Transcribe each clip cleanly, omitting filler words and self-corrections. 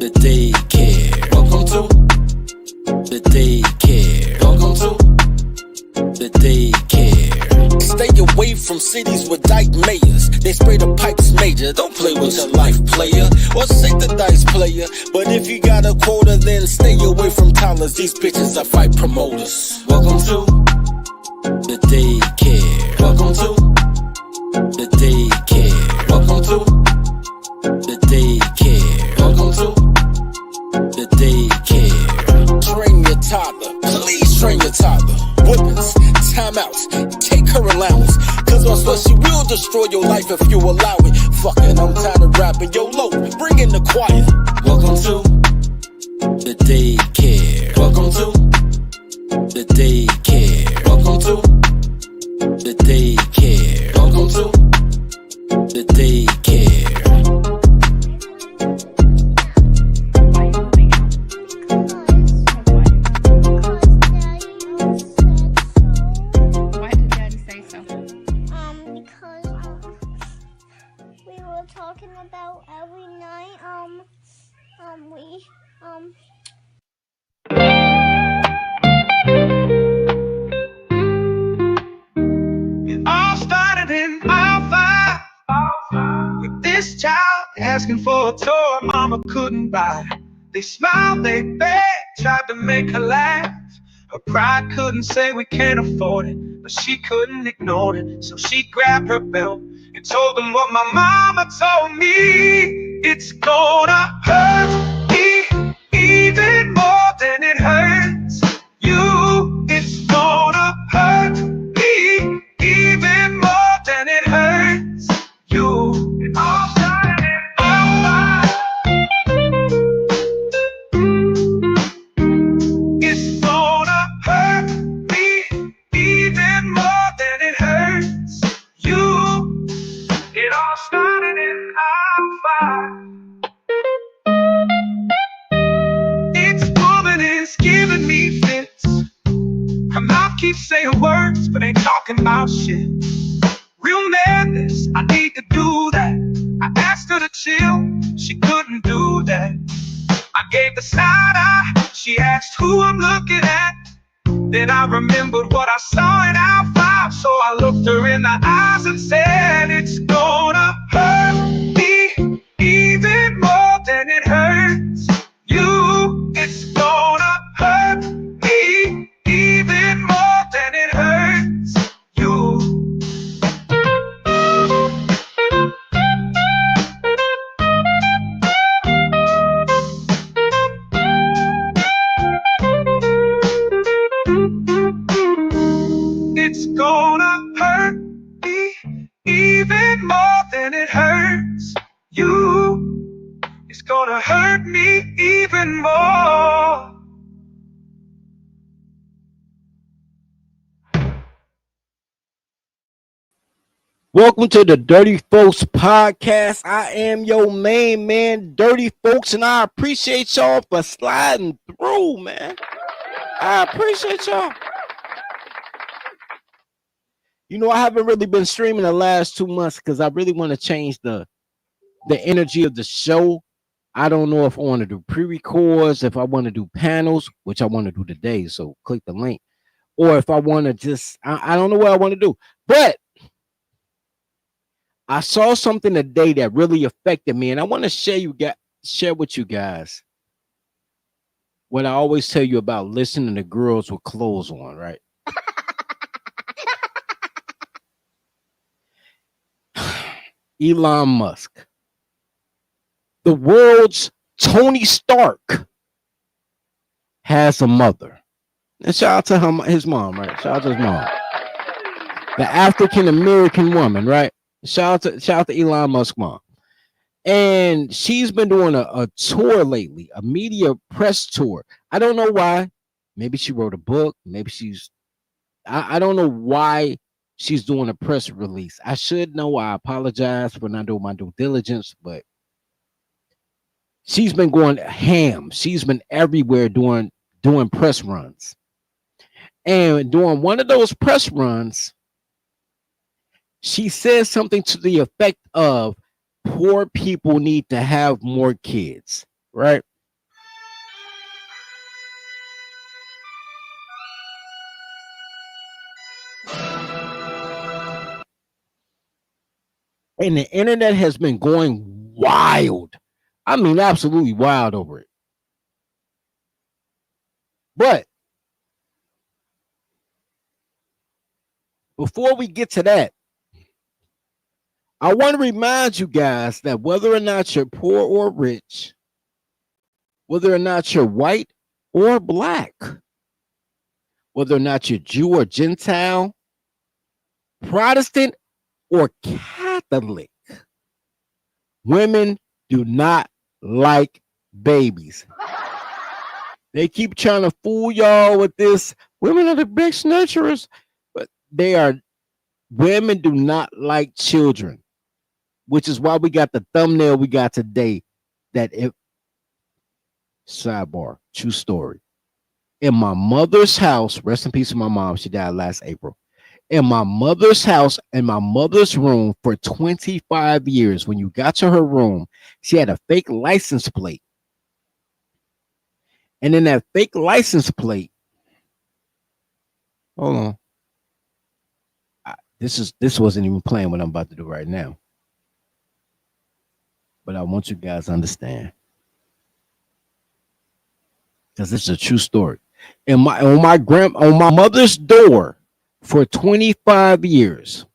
the daycare. Welcome to the daycare. Welcome to the daycare. Stay away from cities with dyke mayors. They spray the pipes major. Don't play with your life, player, or shake the dice, player. But if you got a quota, then stay away from toddlers. These bitches are fight promoters. Welcome to the daycare. Welcome to the daycare. Welcome to the daycare. Welcome to the daycare. Train your toddler. Please train your toddler. Whippings, timeouts, take her allowance. Cause on what she will destroy your life if you allow it. Fucking, I'm tired of rapping. Yo, low, bring in the choir. Welcome to the daycare. Welcome to the daycare. Welcome to the daycare. Welcome to the daycare. Why did Daddy say so? Because we were talking about every night. It all started in aisle 5 with this child asking for a toy mama couldn't buy. They smiled, they begged, tried to make her laugh. Her pride couldn't say we can't afford it, but she couldn't ignore it. So she grabbed her belt and told them what my mama told me. It's gonna hurt me even more than it hurts you. It's gonna hurt me even more than it hurts you. It all started in our lives. It's gonna hurt me even more than it hurts you. It all started in our 5. This woman is giving me fits. Her mouth keeps saying words, but ain't talking about shit. Real madness, I need to do that. I asked her to chill, she couldn't do that. I gave the side eye, she asked who I'm looking at. Then I remembered what I saw in our 5, so I looked her in the eyes and said, it's gonna hurt me even more than it hurts you. It's gonna hurt me even more than it hurts you. It's gonna hurt me even more than it hurts you. It's gonna hurt me even more. Welcome to the Dirty Folks Podcast. I am your main man, Dirty Folks, and I appreciate y'all for sliding through, man. I appreciate y'all. You know, I haven't really been streaming the last 2 months because I really want to change the energy of the show. I don't know if I want to do pre-records, if I want to do panels, which I want to do today, so click the link, or if I want to just, I don't know what I want to do. But I saw something today that really affected me, and I want to share with you guys what I always tell you about listening to girls with clothes on, right? Elon Musk, the world's Tony Stark, has a mother. And shout out to his mom, right? Shout out to his mom. The African American woman, right? Shout out to Elon Musk mom. And she's been doing a tour lately, a media press tour. I don't know why. Maybe she wrote a book. Maybe I don't know why she's doing a press release. I should know. I apologize for not doing my due diligence, but she's been going ham. She's been everywhere doing press runs. And during one of those press runs, she says something to the effect of poor people need to have more kids, right? And the internet has been going wild. I mean, absolutely wild over it. But before we get to that, I want to remind you guys that whether or not you're poor or rich, whether or not you're white or black, whether or not you're Jew or Gentile, Protestant or Catholic, women do not like babies. They keep trying to fool y'all with this. Women are the best nurturers, but women do not like children, which is why we got the thumbnail we got today. Sidebar, true story. In my mother's house, rest in peace to my mom, she died last April. In my mother's house, in my mother's room for 25 years, when you got to her room, she had a fake license plate. And in that fake license plate, hold on. This wasn't even playing what I'm about to do right now. But I want you guys to understand. Because this is a true story. On my mother's door for 25 years,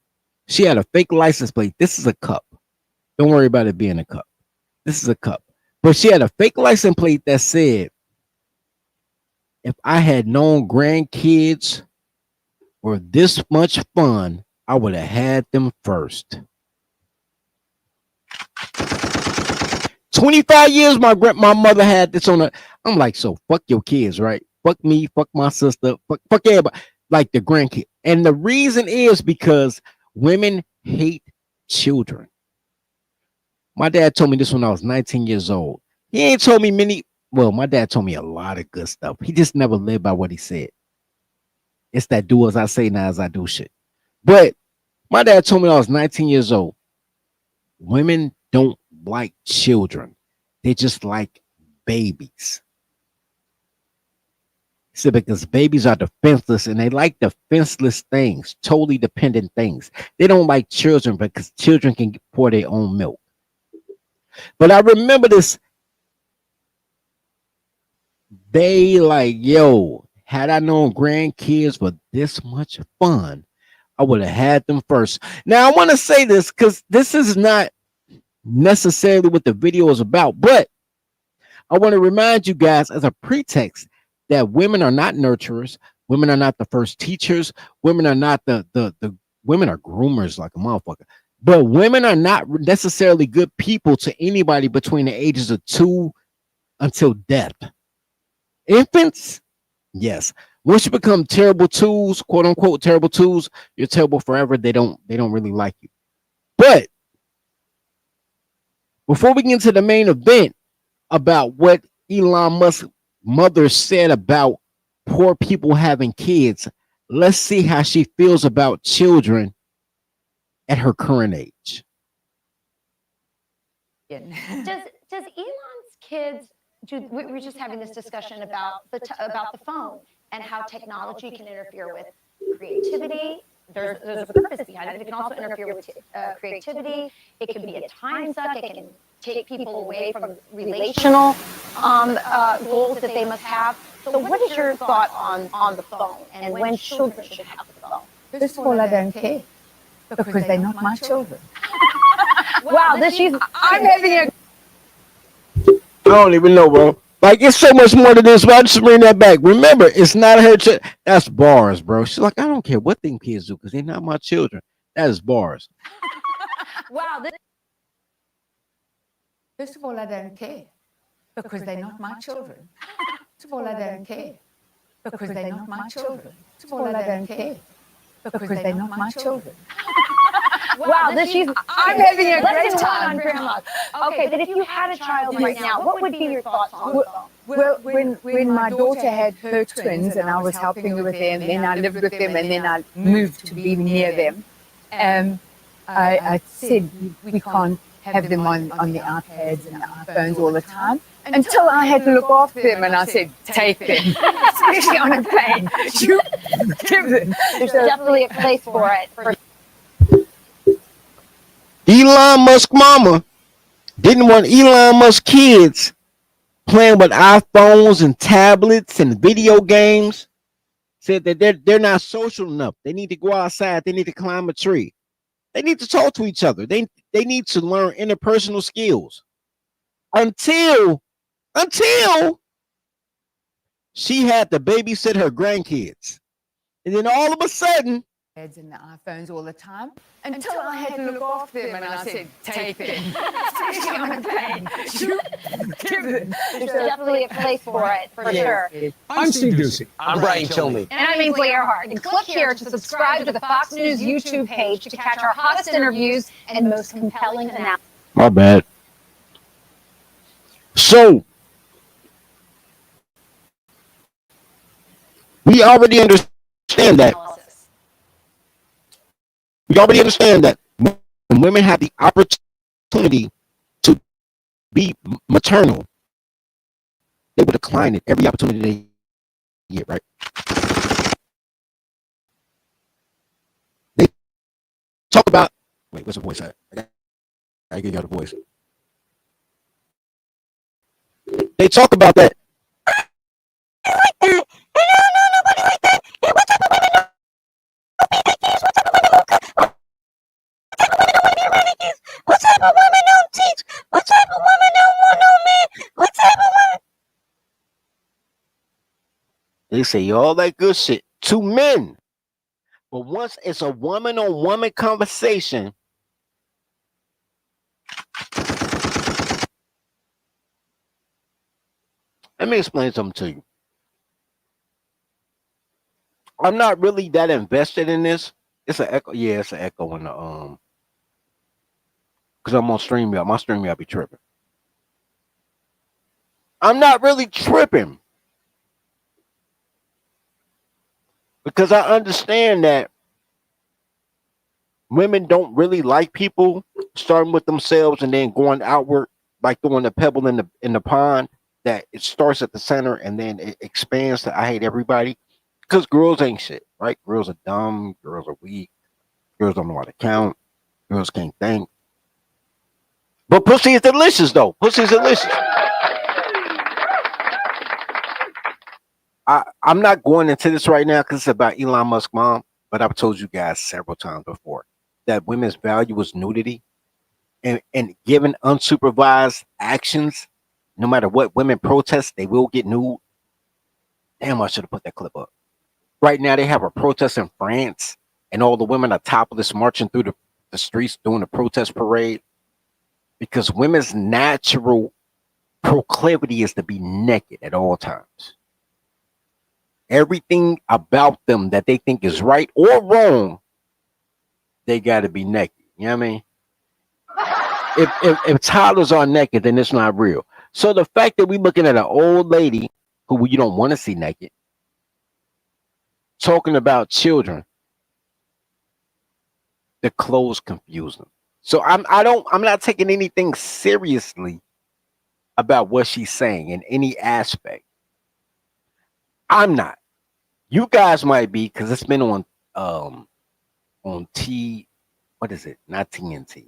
she had a fake license plate. This is a cup. Don't worry about it being a cup. This is a cup. But she had a fake license plate that said, if I had known grandkids were this much fun, I would have had them first. 25 years my mother had this on her. I'm like, so fuck your kids, right? Fuck me, fuck my sister, fuck everybody, like the grandkid. And the reason is because women hate children. My dad told me this when I was 19 years old. He ain't told me my dad told me a lot of good stuff. He just never lived by what he said. It's that do as I say, not as I do shit. But my dad told me when I was 19 years old, women don't like children. They just like babies. He said because babies are defenseless and they like defenseless things, totally dependent things. They don't like children because children can pour their own milk. But I remember this. They like, yo, had I known grandkids were this much fun, I would have had them first. Now, I want to say this because this is not necessarily what the video is about, but I want to remind you guys as a pretext that women are not nurturers. Women are not the first teachers. Women are not the women are groomers like a motherfucker. But women are not necessarily good people to anybody between the ages of 2 until death. Infants, yes. Once you become terrible twos, quote unquote terrible twos, you're terrible forever. They don't really like you. But before we get into the main event about what Elon Musk's mother said about poor people having kids, let's see how she feels about children at her current age. Does Elon's kids? We were just having this discussion about the phone and how technology can interfere with creativity. There's a purpose behind it. It can also interfere with creativity. It can be a time suck. It can take people away from relational goals that they must have. So what is your thought on the phone and when children should have the phone? First of all, I don't care because they're not my children. Wow, I'm having a... I don't even know, bro. Like, it's so much more to this, but I just bring that back. Remember, it's not her child. That's bars, bro. She's like, I don't care what them kids do because they're not my children. That is bars. Wow. First of all, I don't care because they're not my children. First of all, I don't care because they're not my children. First of all, I don't care because they're not my children. Wow, I'm having a great time on Grandma. Okay, but if you had a child right now, what would be your thoughts on the phone? Well, when my daughter had her twins and I was helping her with them, then I lived with them and then I moved to be near them, I said we can't have them on the iPads and the iPhones all the time until I had to look after them, and I said, take them, especially on a plane. You give them. There's definitely a place for it. Elon Musk mama didn't want Elon Musk kids playing with iPhones and tablets and video games. Said that they're not social enough. They need to go outside. They need to climb a tree. They need to talk to each other. They need to learn interpersonal skills. Until she had to babysit her grandkids. And then all of a sudden, iPads and the iPhones all the time until I had to look after them, and I said, take them. Especially on a plane. There's definitely a place for it, for sure. I'm Steve Ducey. I'm Brian Kilmeade. And I'm Ainsley Earhart. And click here to subscribe to the Fox News YouTube page to catch our hottest interviews and most compelling analysis. my bad. So we already understand that. We already understand that when women have the opportunity to be maternal, they will decline it every opportunity they get, right? They talk about, wait, what's the voice at? I give y'all the voice. They talk about that. What type of woman don't teach? What type of woman don't want no man? What type of woman? They say all that good shit to men. But once it's a woman on woman conversation, let me explain something to you. I'm not really that invested in this. It's an echo. Yeah, it's an echo in the because I'm on StreamYard. My StreamYard be tripping. I'm not really tripping because I understand that women don't really like people starting with themselves and then going outward, like throwing a pebble in the pond. That it starts at the center and then it expands to I hate everybody. Because girls ain't shit, right? Girls are dumb. Girls are weak. Girls don't know how to count. Girls can't think. But pussy is delicious, though. Pussy is delicious. I'm not going into this right now because it's about Elon Musk mom, but I've told you guys several times before that women's value is nudity, and given unsupervised actions, no matter what women protest, they will get nude. Damn, I should have put that clip up. Right now, they have a protest in France, and all the women are topless marching through the streets doing a protest parade because women's natural proclivity is to be naked at all times. Everything about them that they think is right or wrong, they got to be naked. You know what I mean? If toddlers are naked, then it's not real. So the fact that we're looking at an old lady who you don't want to see naked, talking about children, the clothes confuse them. So I'm not taking anything seriously about what she's saying in any aspect. I'm not. You guys might be because it's been on what is it? Not TNT.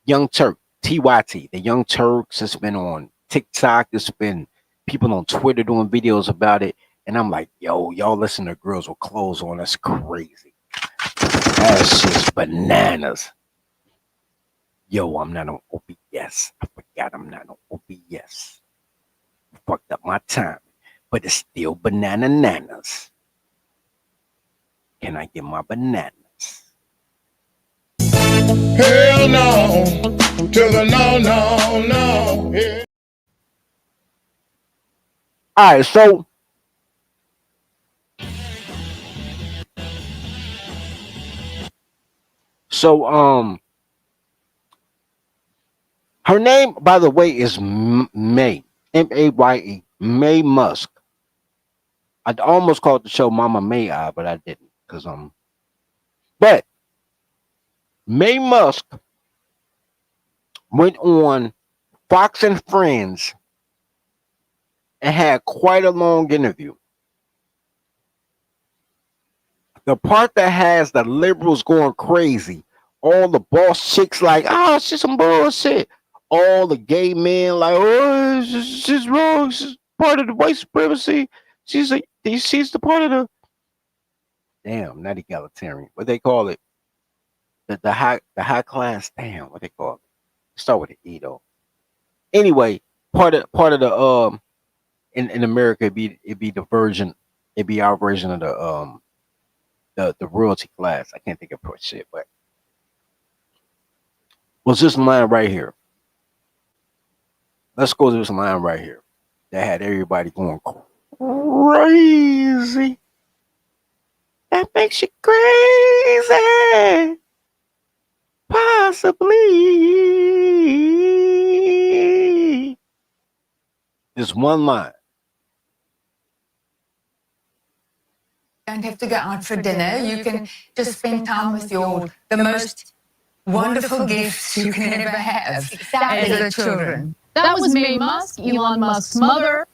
Young Turk, TYT, the Young Turks. It's been on TikTok. It's been people on Twitter doing videos about it. And I'm like, yo, y'all listen to girls with clothes on. That's crazy. That's just bananas. Yo, I'm not on OBS. I forgot I'm not on OBS. Fucked up my time. But it's still banana nanas. Can I get my bananas? Hell no, to the no, no, no. Yeah. All right, so her name, by the way, is Maye, Maye, Maye Musk. I almost called the show Mama May, but I didn't because But Maye Musk went on Fox and Friends and had quite a long interview. The part that has the liberals going crazy All the boss chicks like, oh, it's just some bullshit. All the gay men like, oh, she's wrong. She's part of the white supremacy. She's the part of the not egalitarian. What they call it? The high class. Damn, what they call it? Start with an E though. Anyway, part of the in America it'd be the version, it'd be our version of the royalty class. I can't think of shit, but was this line right here? Let's go to this line right here that had everybody going crazy. That makes you crazy. Possibly. Just one line. You don't have to go out for dinner. You can just spend time with the most wonderful gifts you can ever have as the children. That was Maye Musk, Elon Musk's mother.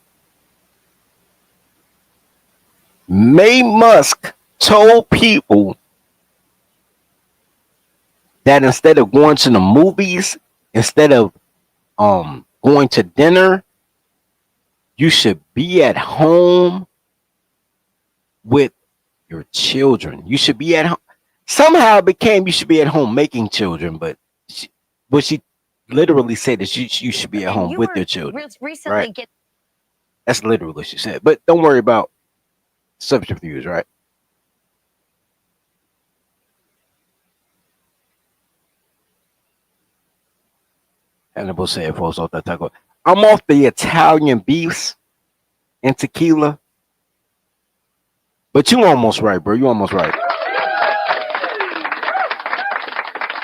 Maye Musk told people that instead of going to the movies, instead of going to dinner, you should be at home with your children. You should be at home. Somehow it became you should be at home making children, but she literally said that you should be at home with your children. Right? That's literally what she said. But don't worry about subterfuge, right? Hannibal said, "Folks off that taco. I'm off the Italian beefs and tequila, but you almost right, bro. You almost right.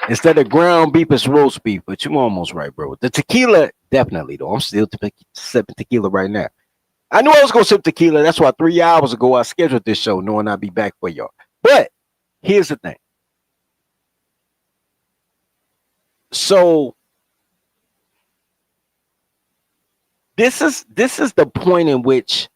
Instead of ground beef, it's roast beef, but you almost right, bro. The tequila, definitely though. I'm still sipping tequila right now. I knew I was gonna sip tequila. That's why 3 hours ago I scheduled this show, knowing I'd be back for y'all. But here's the thing. So this is the point in which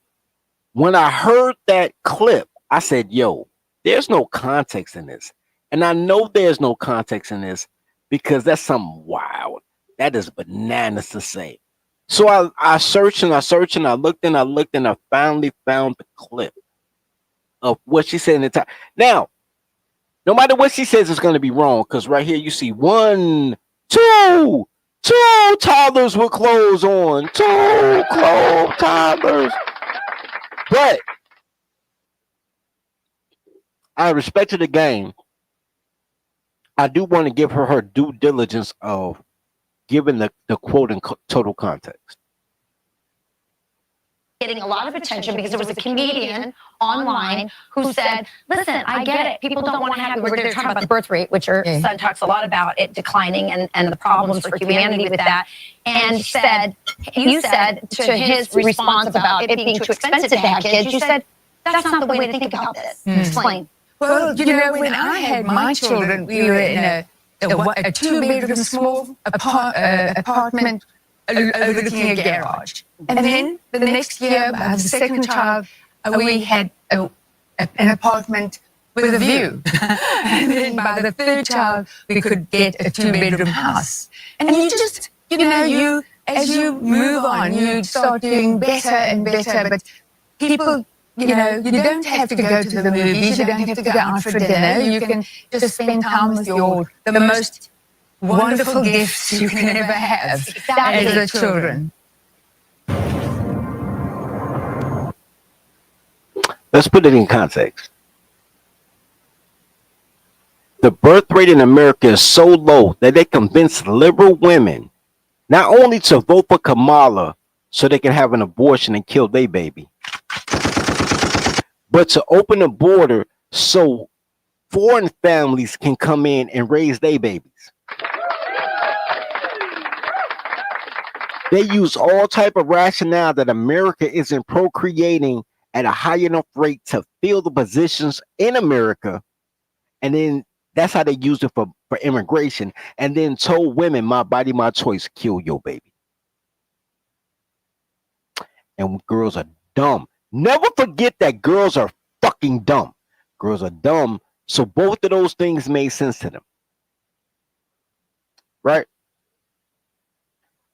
when I heard that clip, I said, yo, there's no context in this. And I know there's no context in this because that's something wild. That is bananas to say. So I searched and I searched and I looked and I finally found the clip of what she said in the time. Now, no matter what she says, it's going to be wrong because right here you see two toddlers with clothes on. Two clothes toddlers. But I respected the game. I do want to give her due diligence of giving the quote in total context. Getting a lot of attention because there was a comedian online who said, listen, I get it. People don't want to have, they're talking about the birth rate, which your son talks a lot about it declining and the problems for humanity with that. And you said to his response about it being too expensive to have kids, you said, that's not the way to think about this. Explain. Well, you know, when I had my children, we were in a 2-bedroom small apartment overlooking a garage. And then the next year, the second child, we had an apartment with a view. And then by the third child, we could get a 2-bedroom house. And you just, you know, as you move on, you start doing better and better. But people, you know, you don't have to go to the movies. You don't have to go out for dinner. You can just spend time with the most wonderful gifts you can ever have as the children. Let's put it in context. The birth rate in America is so low that they convince liberal women not only to vote for Kamala so they can have an abortion and kill their baby, but to open the border so foreign families can come in and raise their babies. They use all type of rationale that America isn't procreating at a high enough rate to fill the positions in America. And then that's how they use it for immigration. And then told women, my body, my choice, kill your baby. And girls are dumb. Never forget that girls are fucking dumb. Girls are dumb. So both of those things made sense to them. right?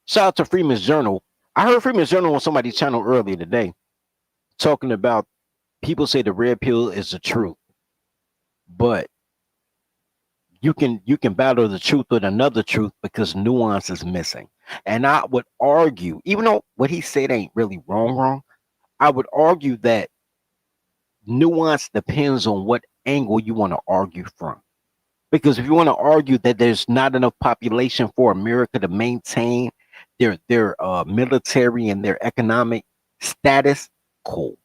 Shout out to Freeman's Journal. I heard Freeman's Journal on somebody's channel earlier today talking about people say the red pill is the truth, but you can battle the truth with another truth because nuance is missing. And I would argue, even though what he said ain't really wrong, I would argue that nuance depends on what angle you want to argue from. Because if you want to argue that there's not enough population for America to maintain their military and their economic status, cool.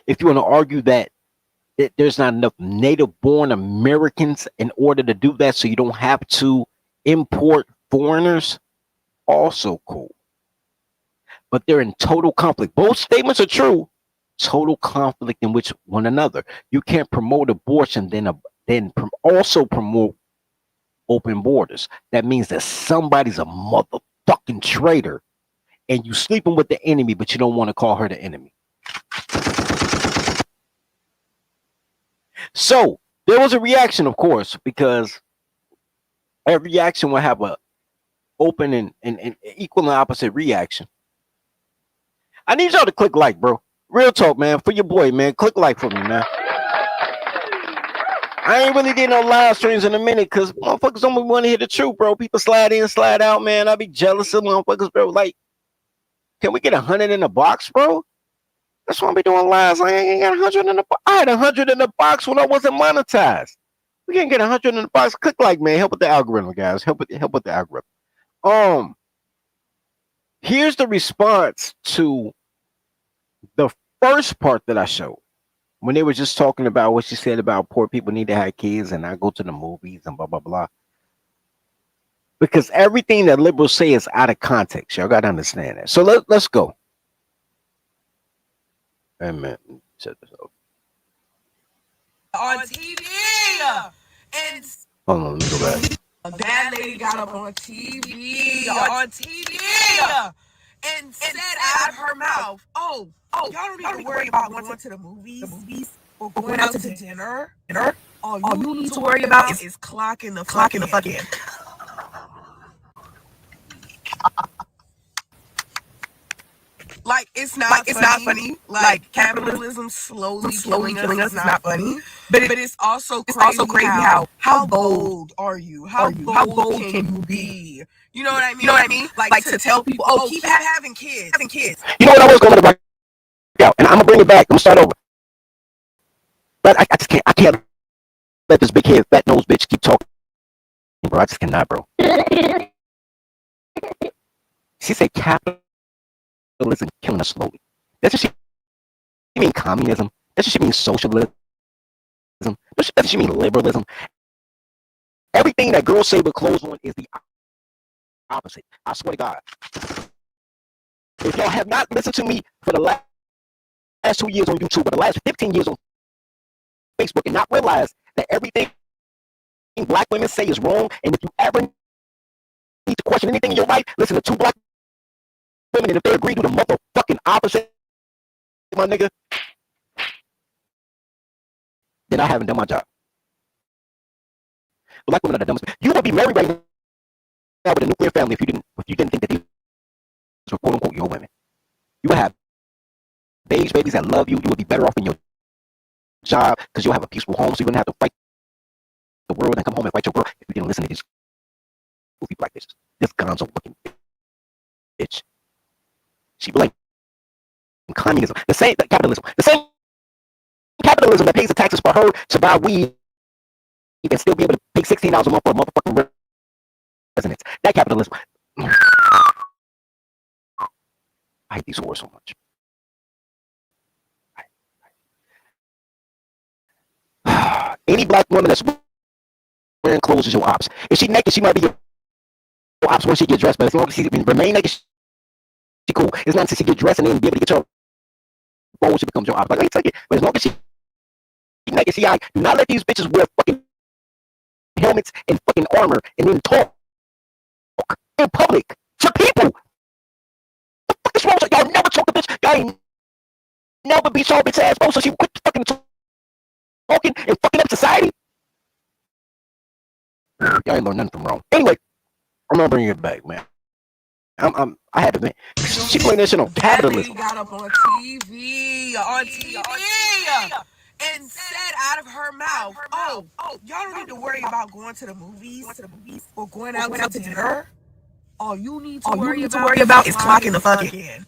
If you want to argue that there's not enough native-born Americans in order to do that, so you don't have to import foreigners, also cool. But they're in total conflict. Both statements are true. Total conflict in which one another. You can't promote abortion, then also promote open borders. That means that somebody's a motherfucking traitor, and you sleeping with the enemy, but you don't want to call her the enemy. So there was a reaction, of course, because every reaction will have a open and equal and opposite reaction. I need y'all to click like, bro. Real talk, man. For your boy, man. Click like for me, man. I ain't really did no live streams in a minute because motherfuckers don't want to hear the truth, bro. People slide in, slide out, man. I be jealous of motherfuckers, bro. Like, can we get 100 in the box, bro? That's why I be doing lives. I ain't got 100 in the box. I had 100 in the box when I wasn't monetized. We can't get 100 in the box. Click like, man. Help with the algorithm, guys. Help with the algorithm. Here's the response to the first part that I showed when they were just talking about what she said about poor people need to have kids and not go to the movies and blah blah blah. Because everything that liberals say is out of context. Y'all gotta understand that. So let's go. Amen. Set this up. On TV, and Hold on, let me go back. a bad lady got up on TV, and said out of her mouth, "Oh, y'all don't need to worry about going to the movies or going out to dinner. All you need to worry about is clocking the fucking." Like it's not funny. Like capitalism slowly killing us is not funny. But it's also crazy how bold are you? How bold can you be? You know what I mean? Like to tell people, oh, keep having kids. You know what I was going to break out, and I'm gonna bring it back. I'm gonna start over. But I just can't. I can't let this big head, fat nose bitch keep talking, bro. I just cannot, bro. She said capitalism killing us slowly. That's what she mean. Communism. That's what she mean. Socialism. That's what she mean. Liberalism. Everything that girls say with clothes on is the opposite. I swear to God. If y'all have not listened to me for the last 2 years on YouTube, or the last 15 years on Facebook, and not realize that everything black women say is wrong, and if you ever need to question anything in your life, listen to two black women, and if they agree, do the motherfucking opposite, my nigga, then I haven't done my job. Black women are the dumbest. You would be married right now with a nuclear family if you didn't think that these were quote unquote your women. You would have babies that love you. You would be better off in your job because you'll have a peaceful home, so you wouldn't have to fight the world and come home and fight your girl if you didn't listen to these goofy black bitches. This gonzo looking bitch. She blamed communism. The same capitalism that pays the taxes for her to buy weed and still be able to pay $16 a month for a motherfucking residence. That capitalism. I hate these whores so much. Any black woman that's wearing clothes is your ops. If she naked, she might be your ops when she get dressed, but as long as she remain naked, she cool. It's not until she get dressed and then be able to get your phone, she becomes your ops. Like, I ain't take it, but as long as she naked, see, I do not let these bitches wear fucking helmets and fucking armor and then talk in public to people. What the fuck is wrong with y'all? Never talk to bitch. Y'all ain't never be so bitch ass, bro, so she quit fucking talking and fucking up society. Y'all ain't learned nothing from wrong. Anyway, I'm gonna bring it back, man. I had to vent. She playing that shit on That lady capitalism. got up on TV, and said out of her mouth, "Oh, y'all don't need to worry about going to the movies or going out to dinner. All you need to worry about is clocking the fuck in."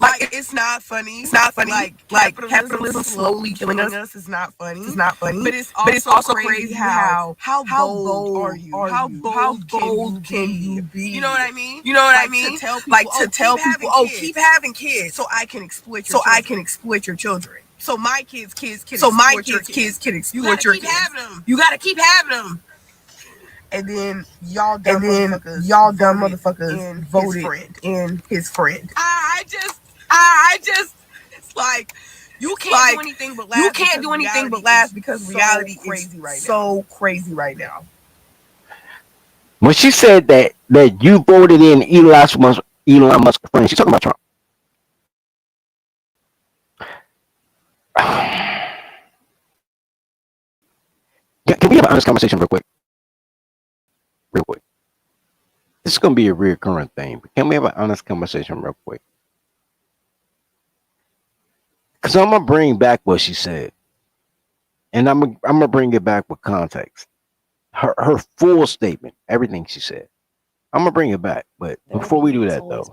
Like, it's not funny. It's not funny. Like capitalism slowly killing us is not funny. It's not funny. But it's also crazy how bold are you? How bold can you be? You know what I mean? You know what I mean? To tell people, keep having kids, so I can exploit your children. So my kids can exploit your kids. You gotta keep having them. And then y'all dumb motherfuckers voted in his friend. I just, it's like you can't do anything but laugh. You can't do anything but laugh because reality is so crazy right now. When she said that you voted in Elon Musk friend, she's talking about Trump. Can we have an honest conversation real quick? Real quick. This is gonna be a recurring thing, but can we have an honest conversation real quick? Because I'm gonna bring back what she said, and I'm gonna bring it back with context. Her full statement, everything she said. I'm gonna bring it back, but before we do that, though,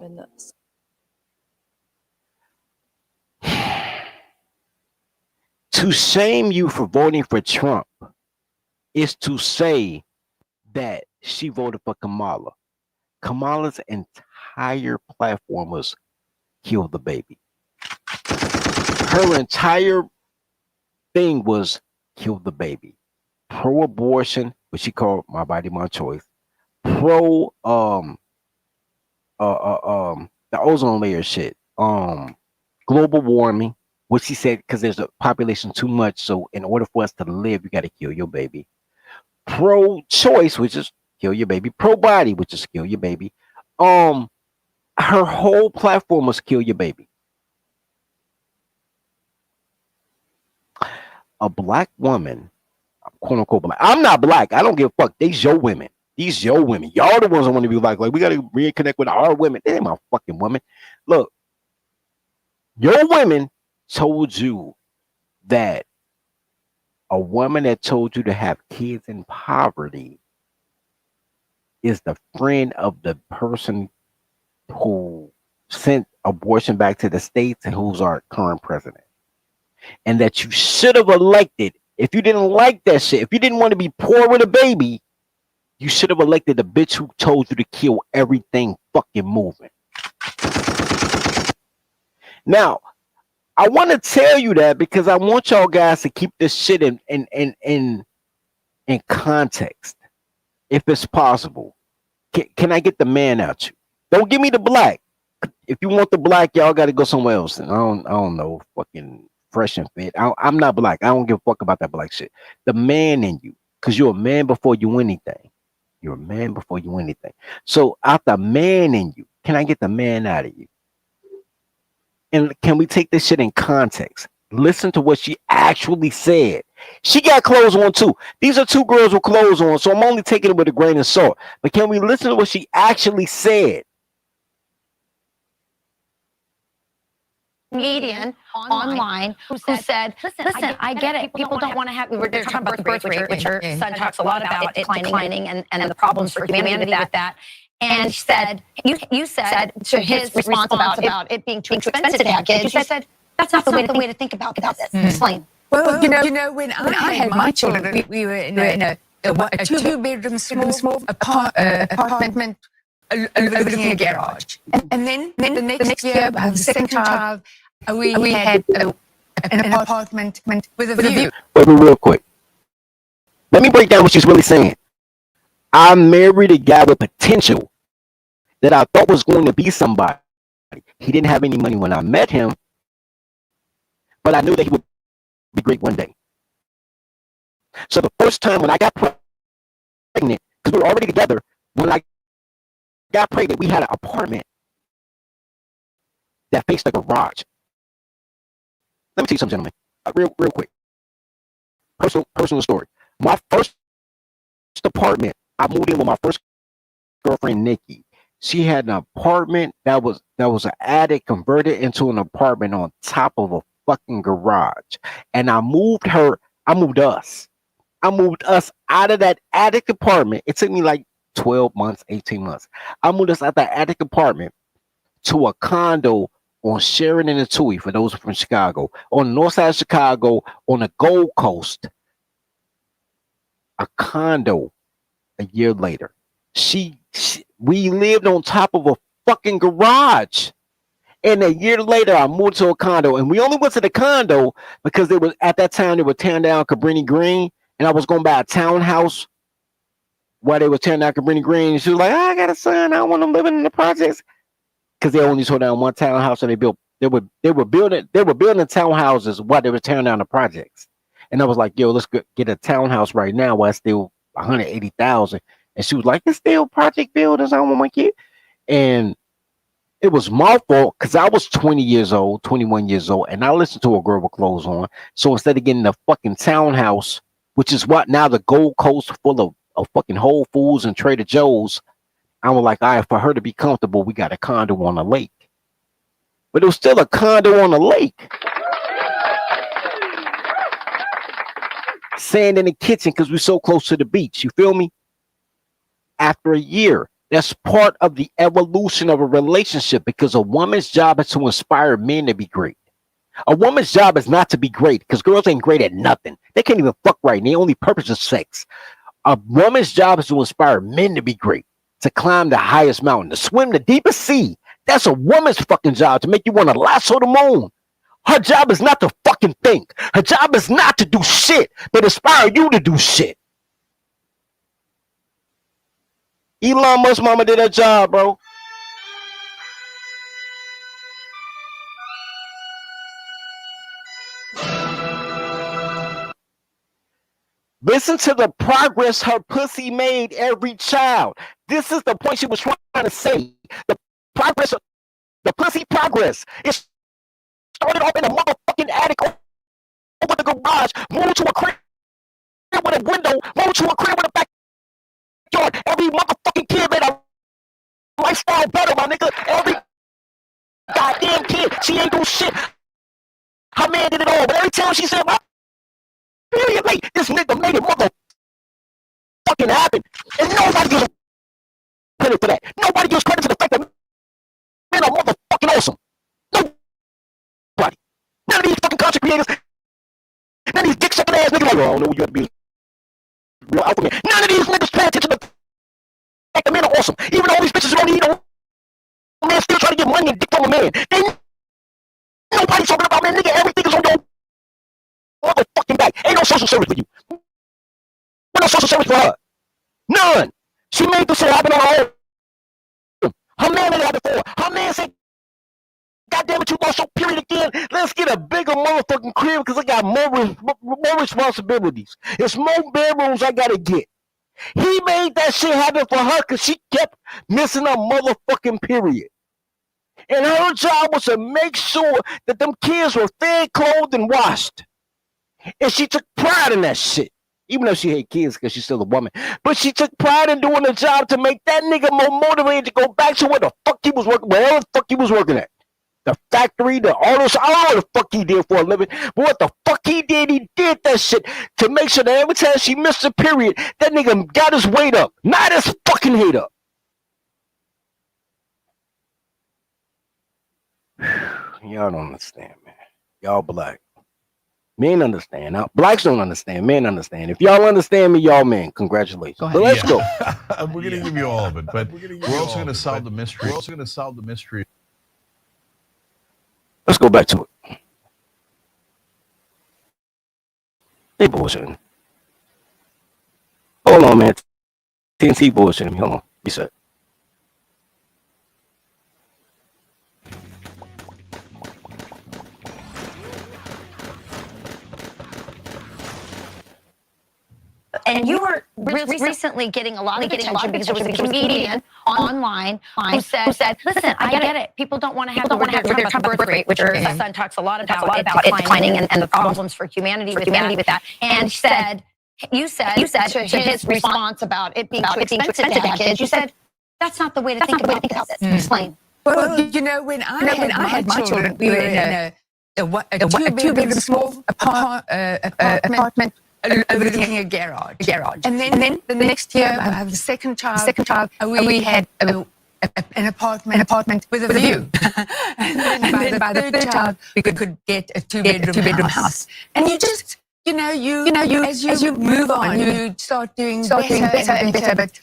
to shame you for voting for Trump is to say that she voted for Kamala. Kamala's entire platform was kill the baby. Her entire thing was kill the baby. Pro-abortion, which she called my body, my choice. Pro the ozone layer shit. Global warming, which she said because there's a population too much, so in order for us to live, you got to kill your baby. Pro-choice, which is kill your baby. Pro-body, which is kill your baby. Her whole platform was kill your baby. A black woman, quote unquote black. I'm not black. I don't give a fuck. These your women. These your women. Y'all the ones that want to be like we gotta reconnect with our women. They ain't my fucking women. Look, your women told you that a woman that told you to have kids in poverty is the friend of the person who sent abortion back to the States and who's our current president. And that you should have elected, if you didn't like that shit, if you didn't want to be poor with a baby, you should have elected the bitch who told you to kill everything fucking moving. Now, I want to tell you that because I want y'all guys to keep this shit in context, if it's possible. Can I get the man out you? Don't give me the black. If you want the black, y'all got to go somewhere else. And I don't know, fucking fresh and fit. I'm not black. I don't give a fuck about that black shit. The man in you, because you're a man before you anything. You're a man before you anything. So out the man in you, can I get the man out of you? And can we take this shit in context? Listen to what she actually said. She got clothes on too. These are two girls with clothes on, so I'm only taking it with a grain of salt. But can we listen to what she actually said? Comedian online who said, listen, I get it. People don't want to have, they're talking about the birth rate, which your son talks a lot about it declining and the problems for humanity with that. And she said, you said to his response about it being too expensive to have kids, you said, that's not the way to think about this. Explain. Well, when I had my children, we were in a two-bedroom small apartment overlooking a garage. And then the next year, I have the second child, we had an apartment with a view. Wait, real quick. Let me break down what she's really saying. I married a guy with potential that I thought was going to be somebody. He didn't have any money when I met him, but I knew that he would be great one day. So the first time when I got pregnant, because we were already together, when I got pregnant, we had an apartment that faced the garage. Let me tell you something, gentlemen. real quick. Personal story. My first apartment, I moved in with my first girlfriend, Nikki. She had an apartment that was an attic converted into an apartment on top of a fucking garage. And I moved us. I moved us out of that attic apartment. It took me like 12 months, 18 months. I moved us out that attic apartment to a condo on Sheridan and Tui, for those from Chicago, on the north side of Chicago, on the Gold Coast. A condo a year later. We lived on top of a fucking garage. And a year later, I moved to a condo. And we only went to the condo because they was at that time they were tearing down Cabrini Green. And I was going to buy a townhouse while they were tearing down Cabrini Green. And she was like, I got a son. I don't want him living in the projects. Because they only tore down one townhouse and they were building townhouses while they were tearing down the projects. And I was like, yo, let's get a townhouse right now while it's still $180,000. And she was like, it's still project builders. I don't want my kid. And it was my fault because I was 21 years old, and I listened to a girl with clothes on. So instead of getting a fucking townhouse, which is what now the Gold Coast full of fucking Whole Foods and Trader Joe's, I was like, all right, for her to be comfortable, we got a condo on the lake. But it was still a condo on the lake. Sand in the kitchen because we're so close to the beach. You feel me? After a year, that's part of the evolution of a relationship because a woman's job is to inspire men to be great. A woman's job is not to be great because girls ain't great at nothing. They can't even fuck right. And the only purpose is sex. A woman's job is to inspire men to be great, to climb the highest mountain, to swim the deepest sea. That's a woman's fucking job, to make you want to lasso the moon. Her job is not to fucking think. Her job is not to do shit, but inspire you to do shit. Elon Musk mama did her job, bro. Listen to the progress her pussy made every child. This is the point she was trying to say. The progress, the pussy progress. It started off in a motherfucking attic over the garage, moved to a crib with a window, moved to a crib with a backyard. Every motherfucking kid made a lifestyle better, my nigga. Every goddamn kid. She ain't do shit. Her man did it all. But every time she said, period, like, this nigga made it motherfucking happen. And nobody gives credit for that. Nobody gives credit to the fact that men are motherfucking awesome. Nobody. None of these fucking content creators. None of these dick sucking ass niggas like, oh, I don't know what you have to be real alpha man. None of these niggas pay attention to the fact that men are awesome. Even all these bitches don't need no man still trying to get money and dick from a man. Nobody's talking about, man, nigga, everything is on your motherfucking back. Ain't no social service for you. What no social service for her? None. She made this shit happen on her own. Her man made it happen for her. Her man said, God damn it, you lost your period again. Let's get a bigger motherfucking crib because I got more responsibilities. It's more bedrooms I gotta get. He made that shit happen for her because she kept missing her motherfucking period. And her job was to make sure that them kids were fed, clothed, and washed. And she took pride in that shit. Even though she hate kids because she's still a woman. But she took pride in doing the job to make that nigga more motivated to go back to where the fuck he was working, wherever the fuck he was working at. The factory, the autos, I don't know what the fuck he did for a living. But what the fuck he did that shit to make sure that every time she missed a period, that nigga got his weight up. Not his fucking head up. Y'all don't understand, man. Y'all black. Men understand. Now, blacks don't understand. Men understand. If y'all understand me, y'all men, congratulations. But let's go. We're going to give you all of it, but we're also going to solve the mystery. We're also going to solve the mystery. Let's go back to it. They bullshitting. Hold on, man. TNT bullshitting me. Hold on. Reset. And you were recently getting a lot of attention because there was a comedian online who said, listen, I get it. People don't want to have the birth rate, which your son talks a lot about it declining and the problems for humanity with that. And you said to his response about it being too expensive to have kids, you said, that's not the way to think about this. Explain. Well, you know, when I had my children, we were in a two-bedroom small apartment overlooking a garage. And then the next year, I have the second child. We had an apartment with a view. And then by the third child, we could get a two-bedroom house. And you just, as you move on, you start doing better and better. But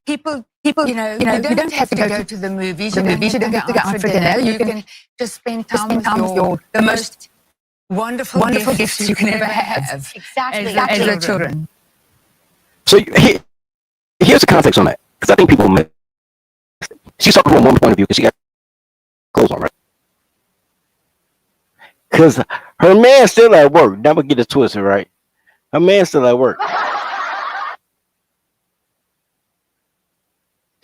people, you don't have to go to the movies. You don't have to go out for dinner. You can just spend time with the most wonderful gifts you can ever have. Exactly. As a children. So here's the context on that, because I think people miss. She's talking from one point of view because she got clothes on, right? Because her man's still at work. Never get it twisted, right? Her man's still at work.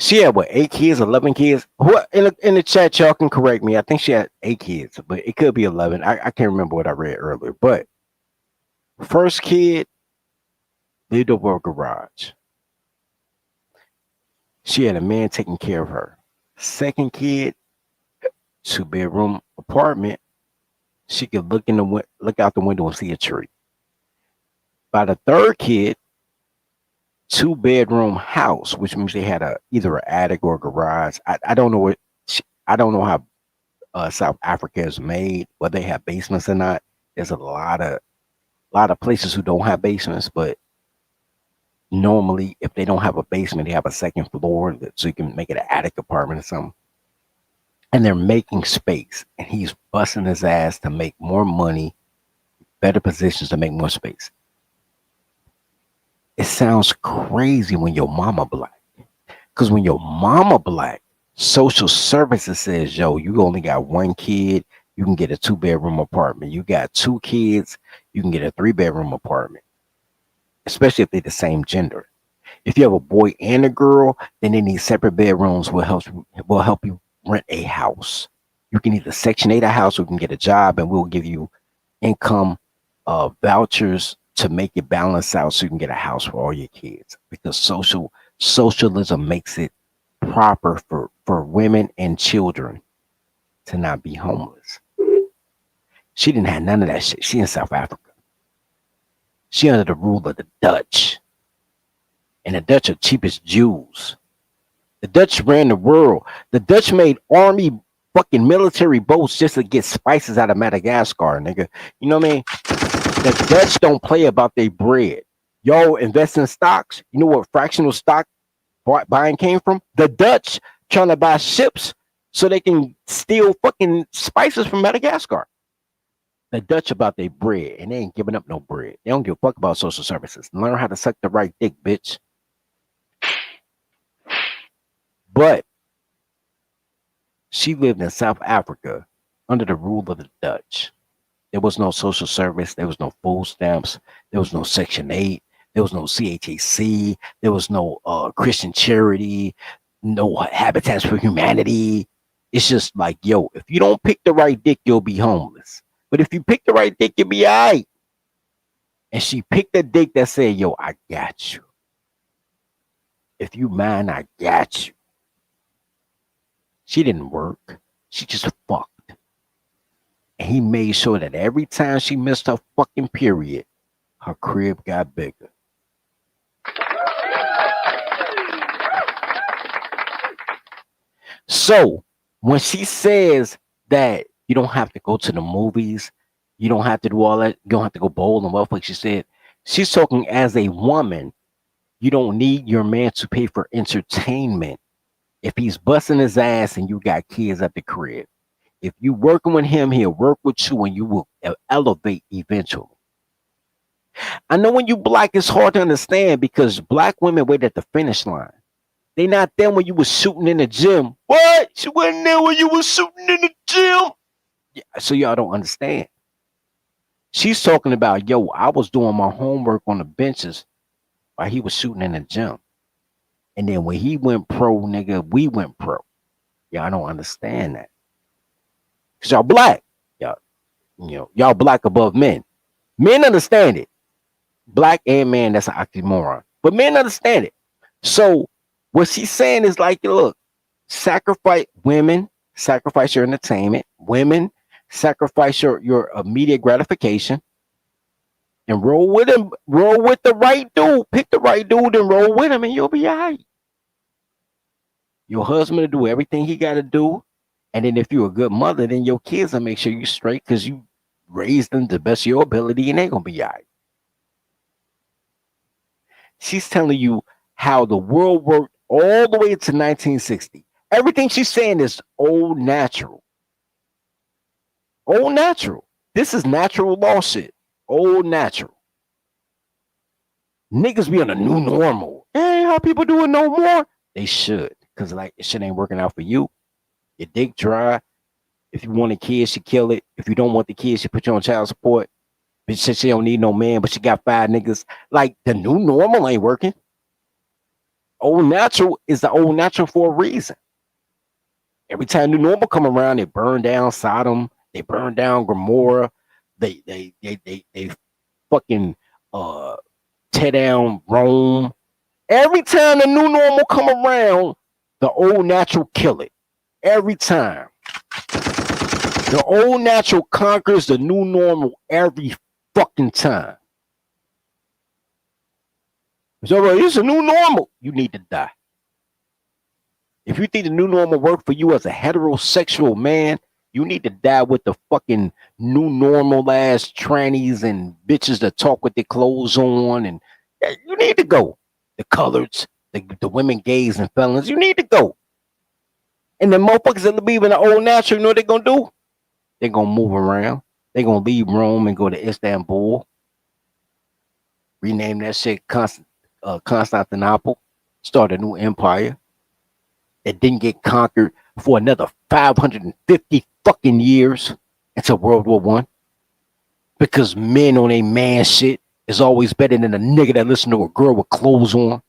She had what, 8 kids, 11 kids? What in the chat, y'all can correct me. I think she had 8 kids, but it could be 11. I can't remember what I read earlier. But first kid lived over a garage. She had a man taking care of her. Second kid, 2-bedroom apartment. She could look out the window and see a tree. By the third kid, 2-bedroom house, which means they had either an attic or a garage. I don't know I don't know how South Africa is made, whether they have basements or not. There's a lot of places who don't have basements, but normally if they don't have a basement, they have a second floor, so you can make it an attic apartment or something. And they're making space, and he's busting his ass to make more money, better positions to make more space. It sounds crazy when your mama black, because when your mama black, social services says, yo, you only got 1 kid, you can get a 2-bedroom apartment. You got 2 kids, you can get a 3-bedroom apartment, especially if they're the same gender. If you have a boy and a girl, then they need separate bedrooms. Will help you rent a house. You can either Section 8 a house, or you can get a job, and we'll give you income vouchers to make it balance out so you can get a house for all your kids, because socialism makes it proper for women and children to not be homeless. She didn't have none of that shit. She in South Africa. She under the rule of the Dutch. And the Dutch are cheap as Jews. The Dutch ran the world. The Dutch made army fucking military boats just to get spices out of Madagascar, nigga. You know what I mean? The Dutch don't play about their bread. Y'all invest in stocks. You know what fractional stock buying came from? The Dutch trying to buy ships so they can steal fucking spices from Madagascar. The Dutch about their bread, and they ain't giving up no bread. They don't give a fuck about social services. Learn how to suck the right dick, bitch. But she lived in South Africa under the rule of the Dutch. There was no social service. There was no food stamps. There was no Section 8. There was no CHAC. There was no Christian charity. No Habitats for Humanity. It's just like, yo, if you don't pick the right dick, you'll be homeless. But if you pick the right dick, you'll be all right. And she picked a dick that said, yo, I got you. If you mine, I got you. She didn't work. She just fucked. And he made sure that every time she missed her fucking period, her crib got bigger. So when she says that you don't have to go to the movies, you don't have to do all that, you don't have to go bowl and wealth, like she said, she's talking as a woman. You don't need your man to pay for entertainment if he's busting his ass and you got kids at the crib. If you working with him, he'll work with you and you will elevate eventually. I know when you black, it's hard to understand because black women wait at the finish line. They not there when you was shooting in the gym. What? She wasn't there when you was shooting in the gym. Yeah, so y'all don't understand. She's talking about, yo, I was doing my homework on the benches while he was shooting in the gym. And then when he went pro, nigga, we went pro. Y'all don't understand that. Cause y'all black. Y'all black above men. Men understand it. Black and man, that's an oxymoron. But men understand it. So what she's saying is like, look, sacrifice women, sacrifice your entertainment, women, sacrifice your immediate gratification, and roll with him, roll with the right dude. Pick the right dude and roll with him, and you'll be all right. Your husband will do everything he gotta do. And then if you're a good mother, then your kids will make sure you're straight because you raised them to the best of your ability and they're gonna be all right. She's telling you how the world worked all the way to 1960. Everything she's saying is old natural. Old natural. This is natural law shit. Old natural. Niggas be on a new normal. Hey, how people doing no more? They should. Because like shit ain't working out for you. Your dick dry. If you want a kid, she kill it. If you don't want the kid, she put you on child support. Bitch said she don't need no man, but she got 5 niggas. Like the new normal ain't working. Old natural is the old natural for a reason. Every time new normal come around, they burn down Sodom, they burn down Gomorrah, they fucking tear down Rome. Every time the new normal come around, the old natural kill it. Every time. The old natural conquers the new normal every fucking time. So it's a new normal. You need to die. If you think the new normal work for you as a heterosexual man, you need to die with the fucking new normal ass trannies and bitches that talk with their clothes on, and you need to go. The coloreds, the women, gays, and felons, you need to go. And the motherfuckers that believe in the old natural, you know what they're gonna do? They're gonna move around. They're gonna leave Rome and go to Istanbul. Rename that shit Constantinople. Start a new empire that didn't get conquered for another 550 fucking years until World War One. Because men on a man shit is always better than a nigga that listen to a girl with clothes on.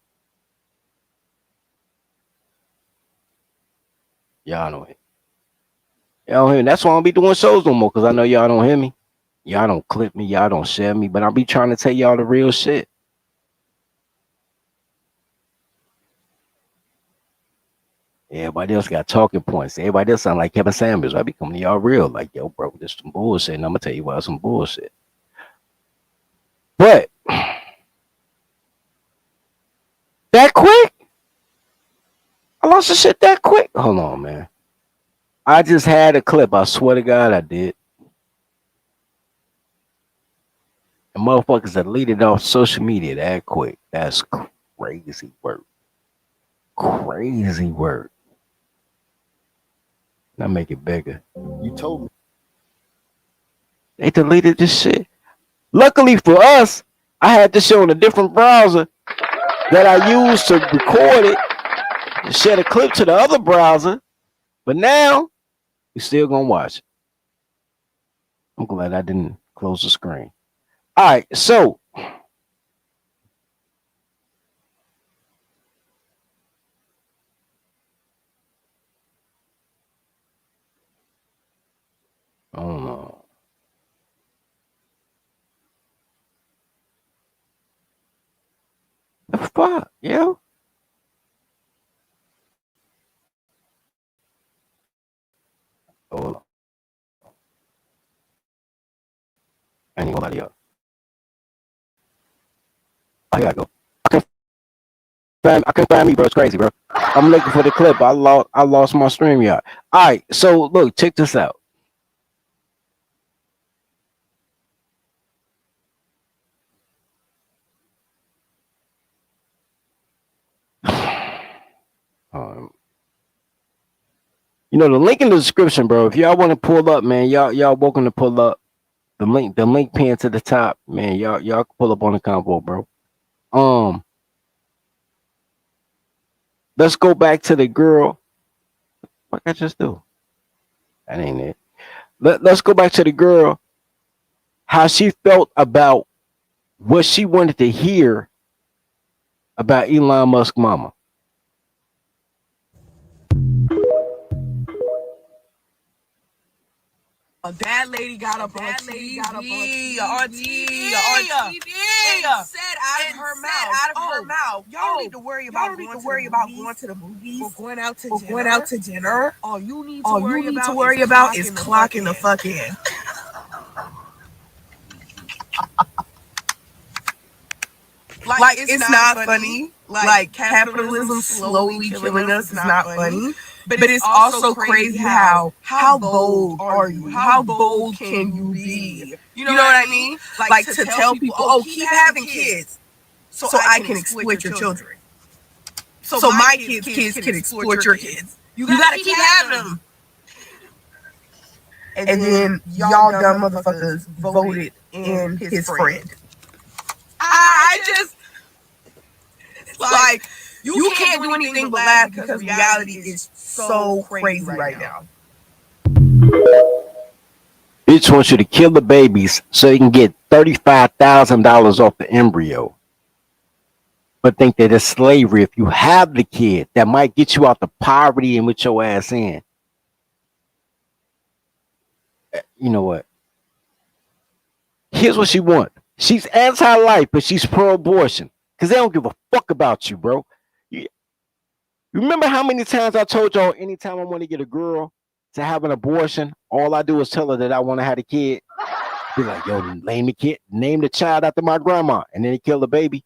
Y'all know it. Y'all hear me? That's why I don't be doing shows no more, because I know y'all don't hear me. Y'all don't clip me. Y'all don't share me. But I'll be trying to tell y'all the real shit. Everybody else got talking points. Everybody else sound like Kevin Samuels. I be coming to y'all real. Like, yo, bro, this some bullshit. And I'm going to tell you why some bullshit. But that quick? I lost the shit that quick? Hold on, man. I just had a clip. I swear to God I did. And motherfuckers deleted off social media that quick. That's crazy work. Crazy work. Now make it bigger. You told me. They deleted this shit. Luckily for us, I had this shit on a different browser that I used to record it and share the clip to the other browser. But now, we still gonna watch it. I'm glad I didn't close the screen. All right, so I don't know. The fuck, yo? Hold on. I ain't gonna lie to y'all. Oh, here I go. I couldn't find me, bro. It's crazy, bro. I'm looking for the clip. I lost my stream, y'all. All right, so look, check this out. You know, the link in the description, bro. If y'all want to pull up, man, y'all welcome to pull up. The link pinned to the top, man. Y'all can pull up on the combo, bro. Let's go back to the girl. What I just do? That ain't it. Let's go back to the girl. How she felt about what she wanted to hear about Elon Musk mama? That lady got up on TV, on TV, and said out of her mouth, y'all don't need to worry about going to the movies or going out to dinner. All you need to worry about is clocking the fuck in. Like it's not funny. Like capitalism slowly killing us is not funny. But it's also crazy how bold are you? How bold can you be? You know what I mean? Like to tell people, oh, keep having kids so I can exploit your children. So my kids can exploit your kids. You gotta keep having them. And then y'all dumb motherfuckers voted in his friend. I just like you can't do anything but laugh because reality is so crazy right now. Bitch wants you to kill the babies so you can get $35,000 off the embryo. But think that it's slavery if you have the kid that might get you out the poverty and with your ass in. You know what? Here's what she wants. She's anti-life, but she's pro-abortion. Because they don't give a fuck about you, bro. You remember how many times I told y'all anytime I want to get a girl to have an abortion, all I do is tell her that I want to have a kid. Be like, yo, name the child after my grandma, and then they kill the baby.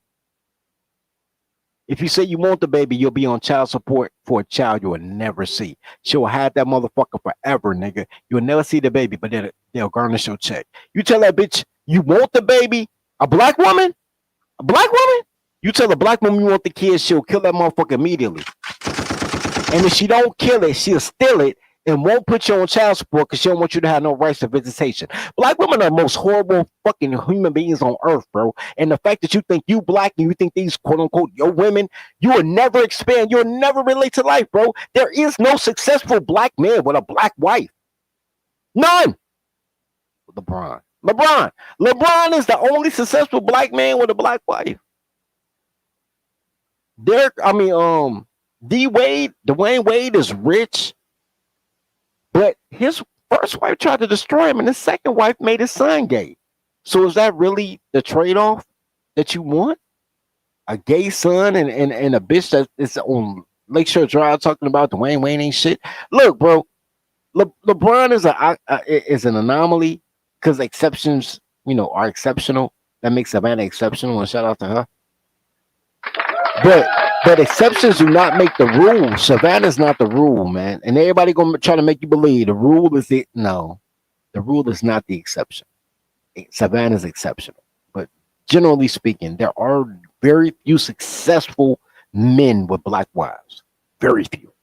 If you say you want the baby, you'll be on child support for a child you will never see. She'll hide that motherfucker forever, nigga. You'll never see the baby, but they'll garnish your check. You tell that bitch you want the baby, a black woman? You tell a black woman you want the kid, she'll kill that motherfucker immediately. And if she don't kill it, she'll steal it and won't put you on child support because she don't want you to have no rights to visitation. Black women are the most horrible fucking human beings on earth, bro. And the fact that you think you black and you think these quote unquote your women, you will never expand, you'll never relate to life, bro. There is no successful black man with a black wife. None. LeBron is the only successful black man with a black wife. Dwayne Wade is rich, but his first wife tried to destroy him, and his second wife made his son gay. So is that really the trade-off that you want? A gay son and a bitch that is on Lakeshore Drive talking about Dwayne Wade ain't shit? Look, bro, LeBron is an anomaly because exceptions, are exceptional. That makes Savannah exceptional, and shout out to her. But exceptions do not make the rule. Savannah's not the rule, man. And everybody gonna try to make you believe the rule is it. No, the rule is not the exception. Savannah's exceptional. But generally speaking, there are very few successful men with black wives. Very few.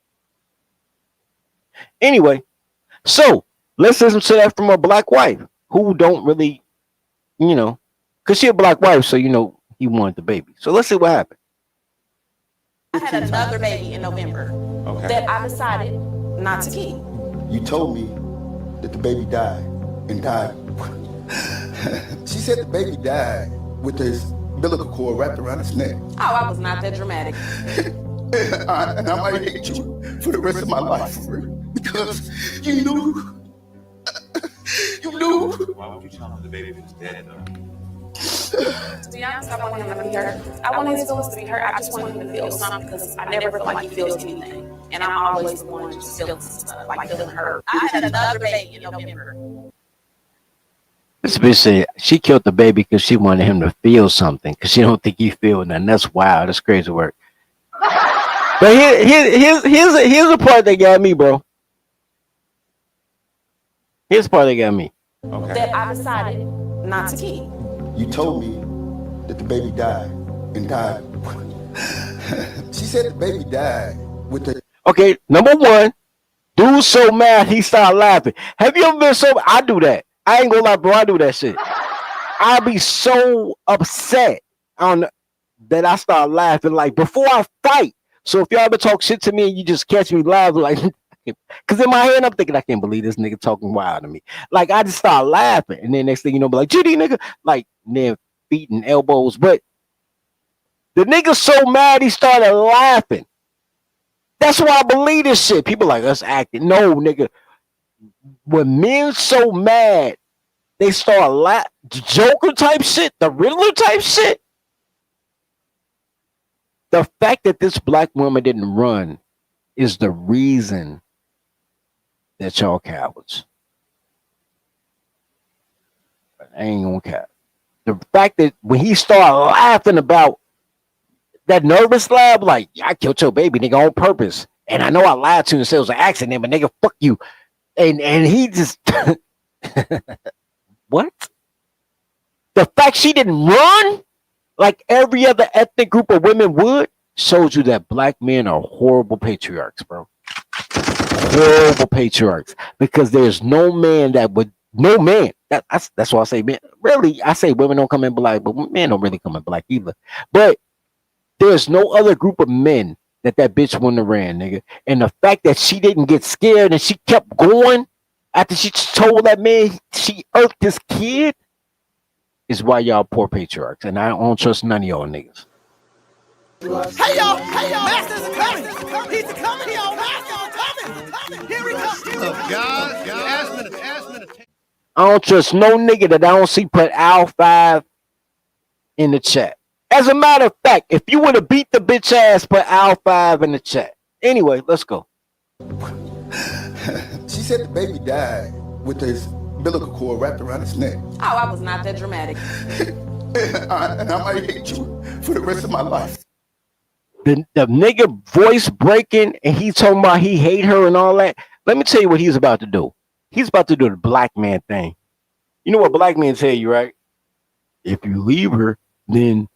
Anyway, so let's listen to that from a black wife who don't really, because she a black wife, so he wanted the baby. So let's see what happened. I had another baby in November that I decided not to keep. You told me that the baby died and died. She said the baby died with his umbilical cord wrapped around his neck. Oh, I was not that dramatic. And I might hate you for the rest of my life, because you knew. You knew. Why would you tell him the baby was dead, though? To be honest, I wanted him to be hurt. I wanted his feelings to be hurt. I just wanted him to feel something because I never felt like he feels anything. And I'm always the one just feeling stuff, like feeling hurt. I had another baby in November. This bitch said she killed the baby because she wanted him to feel something because she don't think he feel nothing. That's wild. That's crazy work. But here's the part that got me, bro. Here's the part that got me. That I decided not to keep. You told me that the baby died and died. She said the baby died with the. Okay, number one, dude's so mad he started laughing. Have you ever been so? I do that. I ain't gonna lie, bro. I do that shit. I be so upset that I start laughing like before I fight. So if y'all ever talk shit to me and you just catch me laughing, like, because in my head I'm thinking I can't believe this nigga talking wild to me. Like I just start laughing, and then next thing you know, be like, GD nigga, like then feet and elbows. But The nigga so mad he started laughing. That's why I believe this shit. People like us acting. No, nigga. When men so mad, they start laughing. Joker type shit, the Riddler type shit. The fact that this black woman didn't run is the reason that y'all cowards. I ain't gonna cap. The fact that when he started laughing about that nervous laugh, like, I killed your baby, nigga, on purpose. And I know I lied to you and said it was an accident, but nigga, fuck you. And he just what? The fact she didn't run like every other ethnic group of women would shows you that black men are horrible patriarchs, bro. Horrible patriarchs. Because there's no man that would, no man. That's why I say men. Really, I say women don't come in black, but men don't really come in black either. But there's no other group of men that bitch wouldn't have ran, nigga. And the fact that she didn't get scared and she kept going after she told that man she irked his kid is why y'all poor patriarchs. And I don't trust none of y'all niggas. Hey y'all, Master's coming. He's coming, y'all. Master's coming. Here he comes. I don't trust no nigga that I don't see put Al5 in the chat. As a matter of fact, if you would have beat the bitch ass, put Al5 in the chat. Anyway, let's go. She said the baby died with his umbilical cord wrapped around his neck. Oh, I was not that dramatic. And I might hate you for the rest of my life. The nigga voice breaking and he talking about he hate her and all that. Let me tell you what he's about to do. He's about to do the black man thing. You know what black men tell you, right? If you leave her, then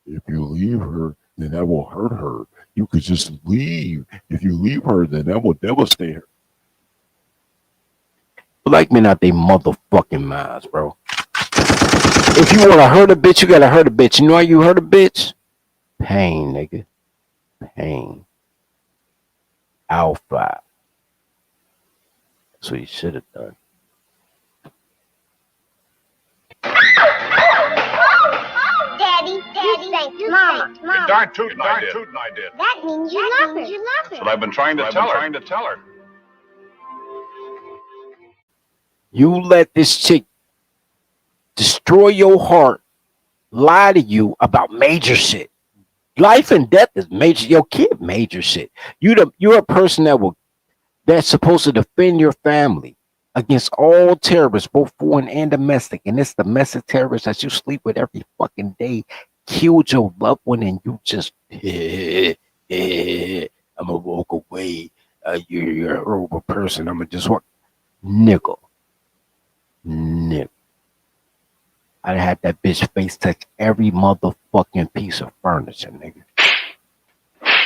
if you leave her, then that will hurt her. You could just leave. If you leave her, then that will devastate her. Black men out their motherfucking minds, bro. If you want to hurt a bitch, you gotta hurt a bitch. You know how you hurt a bitch? Pain, nigga. Pain. Alpha. That's what you should have done. Daddy, thanks, Mama. Darn tootin' I did. That means you love her. That's what I've been trying to tell her. You let this chick destroy your heart, lie to you about major shit. Life and death is major. Your kid, major shit. You're a person that's supposed to defend your family against all terrorists, both foreign and domestic. And it's domestic terrorists that you sleep with every fucking day killed your loved one, and you just I'm gonna walk away. You're a horrible person. I'm gonna just walk, nigga. I had that bitch face touch every motherfucking piece of furniture, nigga.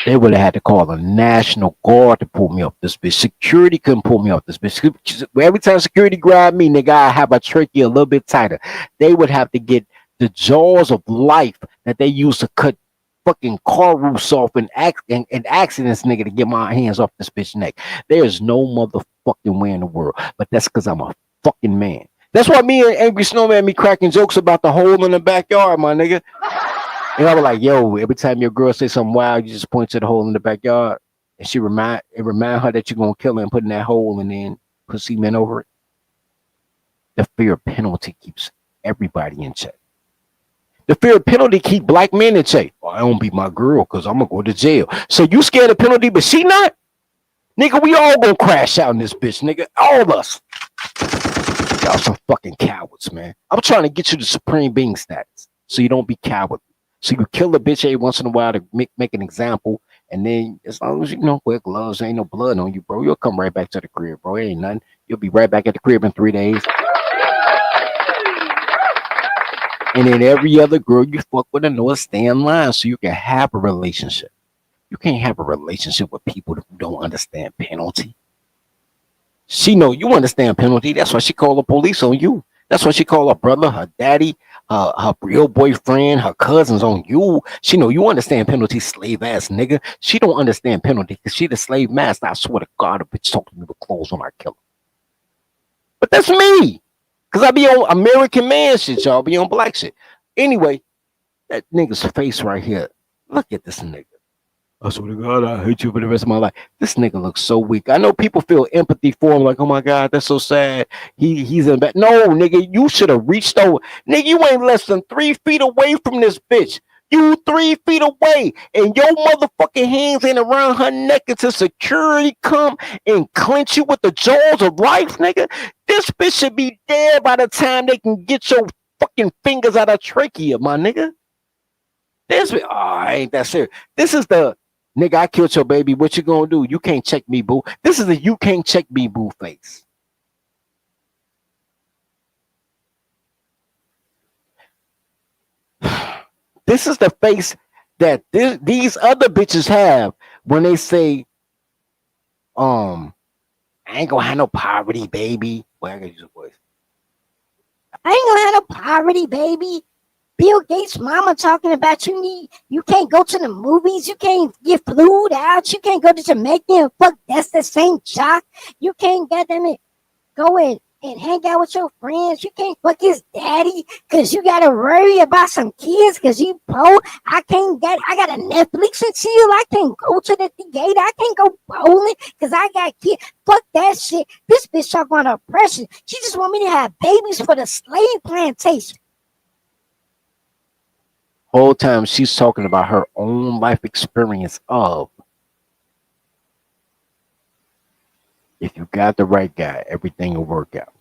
They would have had to call the National Guard to pull me off this bitch. Security couldn't pull me off this bitch. Every time security grabbed me, nigga, I have a trachea a little bit tighter. They would have to get the jaws of life that they use to cut fucking car roofs off and accidents, nigga, to get my hands off this bitch neck. There's no motherfucking way in the world. But that's because I'm a fucking man. That's why me and Angry Snowman be cracking jokes about the hole in the backyard, my nigga. And I was like, yo, every time your girl say something wild, you just point to the hole in the backyard. And it remind her that you're gonna kill her and put in that hole and then put cement over it. The fear of penalty keeps everybody in check. The fear of penalty keep black men in check. Oh, I don't beat my girl because I'm gonna go to jail. So you scared of penalty, but she not? Nigga, we all gonna crash out in this bitch, nigga. All of us. Y'all some fucking cowards, man. I'm trying to get you the supreme being status so you don't be cowardly. So you kill a bitch every once in a while to make an example, and then as long as you wear gloves, ain't no blood on you, bro, you'll come right back to the crib, bro. It ain't nothing. You'll be right back at the crib in 3 days. And then every other girl you fuck with, know to stay in line so you can have a relationship. You can't have a relationship with people who don't understand penalty. She know you understand penalty. That's why she called the police on you. That's why she called her brother, her daddy, her real boyfriend, her cousins on you. She know you understand penalty, slave ass nigga. She don't understand penalty because she the slave master. I swear to God, a bitch talking to me with clothes on, I kill her. But that's me. Because I be on American man shit, y'all. Be on black shit. Anyway, That nigga's face right here. Look at this nigga. I swear to God, I hate you for the rest of my life. This nigga looks so weak. I know people feel empathy for him, like, oh my God, that's so sad. He's in bed. No, nigga, you should have reached over. Nigga, you ain't less than 3 feet away from this bitch. You 3 feet away, and your motherfucking hands ain't around her neck until security come and clench you with the jaws of life, nigga. This bitch should be dead by the time they can get your fucking fingers out of trachea, my nigga. I ain't that serious. This is the nigga, I killed your baby. What you gonna do? You can't check me, boo. This is the you can't check me, boo face. This is the face that these other bitches have when they say, I ain't gonna have no poverty, baby. Well, I gotta use a voice. I ain't gonna have no poverty, baby. Bill Gates' mama talking about you can't go to the movies, you can't get flued out, you can't go to Jamaica and fuck that's the same jock. You can't go and hang out with your friends. You can't fuck his daddy because you gotta worry about some kids because you poor. I got a Netflix and chill. I can't go to the theater. I can't go bowling because I got kids. Fuck that shit. This bitch talking about oppression. She just want me to have babies for the slave plantation. Whole time she's talking about her own life experience of, if you got the right guy, everything will work out.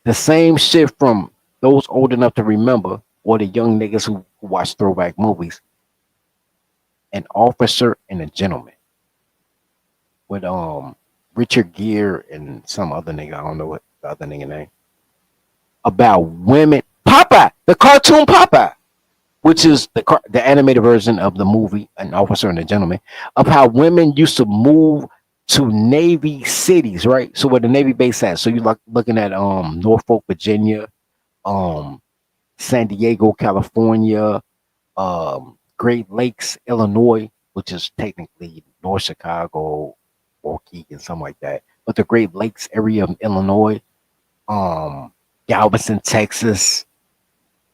The same shit from those old enough to remember, or the young niggas who watch throwback movies. An Officer and a Gentleman with Richard Gere and some other nigga, I don't know what the other nigga name, about women. Popeye, the cartoon Popeye, which is the animated version of the movie An Officer and a Gentleman, of how women used to move to Navy cities, right? So where the Navy base at? So you're looking at Norfolk, Virginia, San Diego, California, Great Lakes, Illinois, which is technically North Chicago, Waukegan, something like that. But the Great Lakes area of Illinois, Galveston, Texas,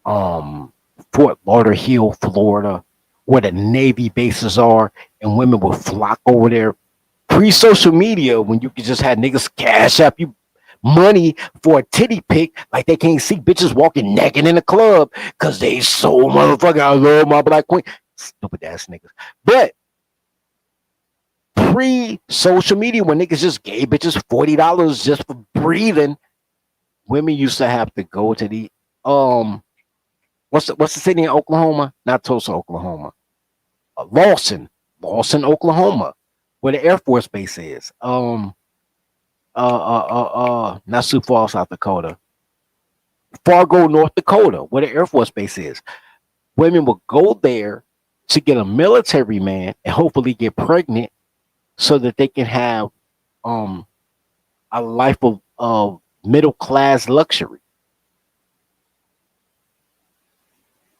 Fort Lauderdale, Florida, where the Navy bases are, and women would flock over there. Pre-social media, when you could just have niggas cash up you money for a titty pic, like they can't see bitches walking naked in the club because they so motherfucking, I love my black queen. Stupid ass niggas. But pre-social media, when niggas just gave bitches $40 just for breathing, women used to have to go to the what's the city in Oklahoma? Not Tulsa, Oklahoma. Lawson, Oklahoma, where the Air Force base is. Not Sioux Falls, South Dakota. Fargo, North Dakota, where the Air Force base is. Women will go there to get a military man and hopefully get pregnant so that they can have a life of middle class luxury.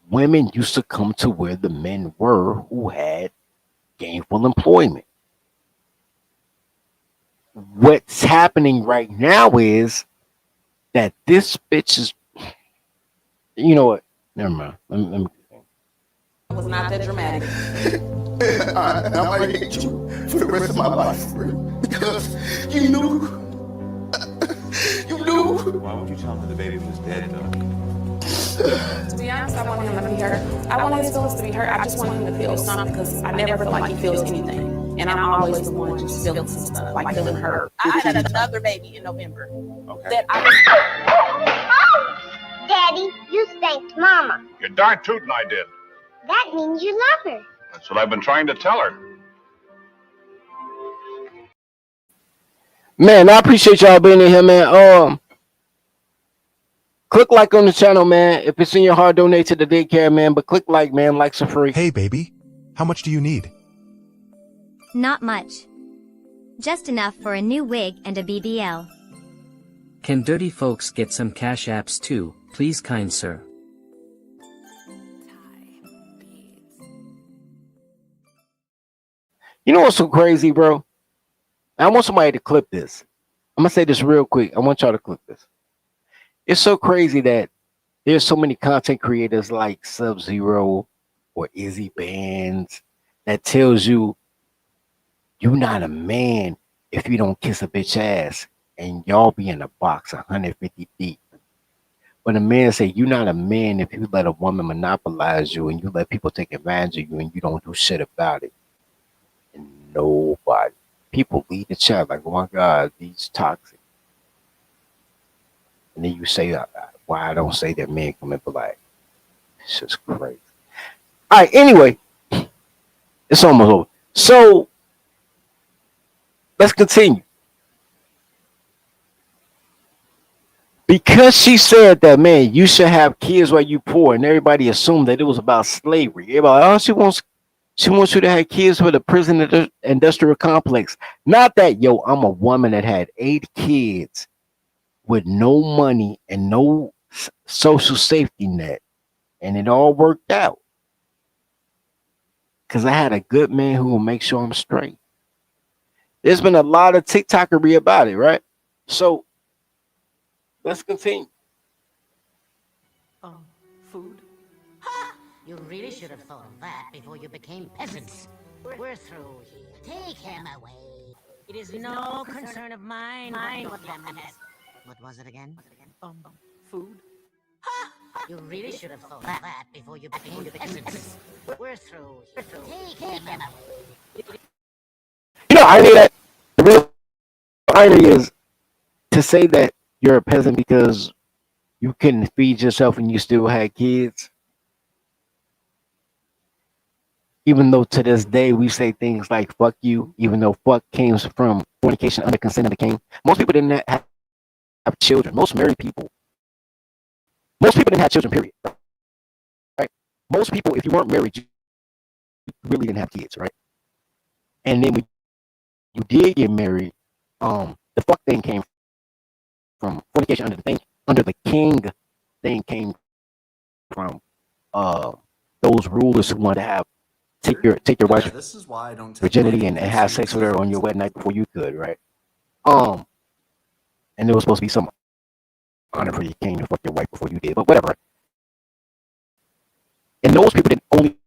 Women used to come to where the men were who had gainful employment. What's happening right now is that this bitch is, you know what? Never mind. Let me It was not that dramatic. I might hate you for the rest of my life, because you knew. Why would you tell him that the baby was dead, though? To be honest, I want him to be hurt. I want his feelings to be hurt. I just want him to feel something because I never feel like he feels anything. And I'm always the one just feeling some stuff, like feeling hurt. I had another baby in November. Okay. That I Oh, Daddy, you spanked Mama. You're darn tootin' I did. That means you love her. That's what I've been trying to tell her. Man, I appreciate y'all being in here, man. Click like on the channel, man. If it's in your heart, donate to the daycare, man. But click like, man. Likes are free. Hey, baby. How much do you need? Not much. Just enough for a new wig and a BBL. Can dirty folks get some cash apps too, please, kind sir? You know what's so crazy, bro? I want somebody to clip this. I'm going to say this real quick. I want y'all to clip this. It's so crazy that There's so many content creators like Sub Zero or Izzy Bands that tells you you're not a man if you don't kiss a bitch ass, and y'all be in a box 150 feet. When a man say you're not a man if you let a woman monopolize you and you let people take advantage of you and you don't do shit about it. And nobody. People leave the chat like, oh my God, these toxic. And then you say, why I don't say that men come in black. It's just crazy. All right, anyway, it's almost over. So let's continue. Because she said that, man, you should have kids while you poor, and everybody assumed that it was about slavery. Everybody, oh, she wants you to have kids for the prison industrial complex. Not that, yo, I'm a woman that had 8 kids with no money and no social safety net, and it all worked out because I had a good man who will make sure I'm straight. There's been a lot of TikTokery about it, right? So let's continue. Food? You really should have thought of that before you became peasants. We're through here. Take him away. It is no concern of mine. What was it again? Food? You really should have thought of that before you became peasants. We're through here. Take him away. You know, the real irony is to say that you're a peasant because you couldn't feed yourself and you still had kids. Even though to this day we say things like fuck you, even though fuck came from fornication under consent of the king. Most people didn't have children. Most people didn't have children, period. Right? Most people, if you weren't married, you really didn't have kids, right? And then when you did get married, the fuck thing came from fornication under the king thing came from those rulers who wanted to have take your wife's this is why I don't take virginity and have sex with her on your wedding night before you could, right? And there was supposed to be some honor for your king to fuck your wife before you did, but whatever. And those people didn't only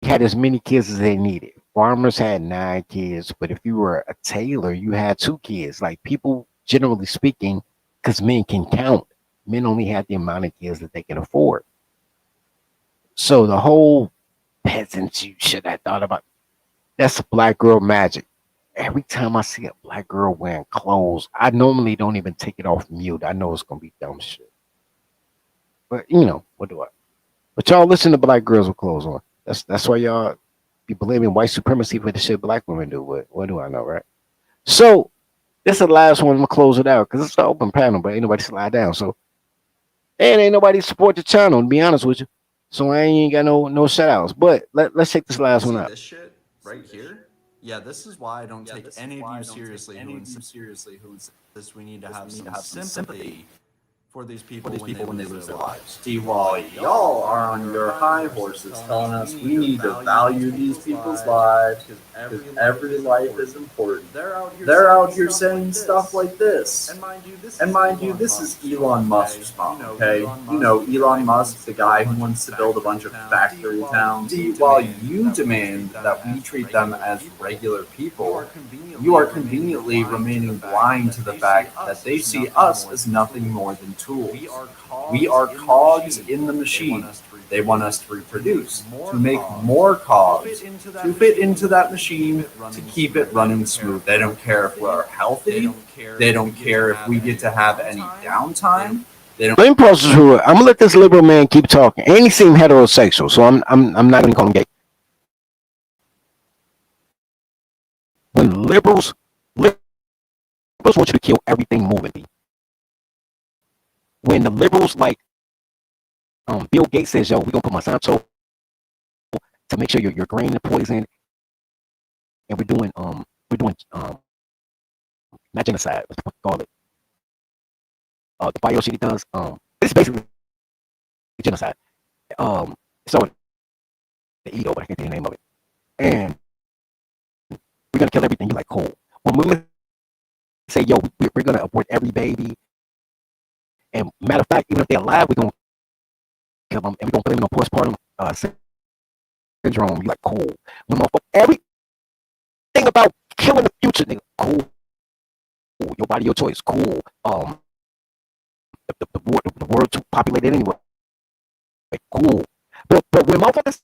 had as many kids as they needed. Farmers had 9 kids, but if you were a tailor, you had 2 kids. Like people, generally speaking, because men can count, men only had the amount of kids that they can afford. So the whole peasants you should have thought about, that's black girl magic. Every time I see a black girl wearing clothes, I normally don't even take it off mute. I know it's gonna be dumb shit. But you know, what do I? But y'all listen to black girls with clothes on. That's why y'all be believing white supremacy for the shit black women do. What do I know, right? So this is the last one. I'm gonna close it out because it's an open panel, but ain't nobody slide down. So and ain't nobody support the channel, to be honest with you. So I ain't got no shout outs. But let's take this last one out. This shit right here? Yeah, this is why I don't take any of you seriously who insist we need to have some sympathy for these people when they lose their lives. See, while y'all are on your high horses telling us we need to value these people's lives because every life is important, they're out here saying stuff like this. And mind you, this is Elon Musk's mom, okay? You know, Elon Musk, the guy who wants to build a bunch of factory towns. See, while you demand that we treat them as regular people, you are conveniently remaining blind to the fact that they see us as nothing more than tools. We are cogs in the machine. They want us to reproduce, to make more cogs, to fit into that machine, to keep it running smooth. They don't care if we're healthy. They don't care if we get to have any downtime. They don't. Let me process through it. I'm gonna let this liberal man keep talking. And he seemed heterosexual, so I'm not gonna call him gay. When liberals want you to kill everything moving. When the liberals like Bill Gates says, yo, we're gonna put Monsanto to make sure your grain is poisoned, and we're doing not genocide, what the fuck you call it? The bio shit he does, it's basically genocide. So the ego, but I can't think of the name of it. And we're gonna kill everything. You like cool. When women say, yo, we're gonna abort every baby, and matter of fact, even if they're alive, we're gonna kill him, and we gonna blame it on postpartum syndrome. You like cool? When everything about killing the future, nigga, cool. Your body, your choice, cool. The world too populated anyway, cool. But when motherfuckers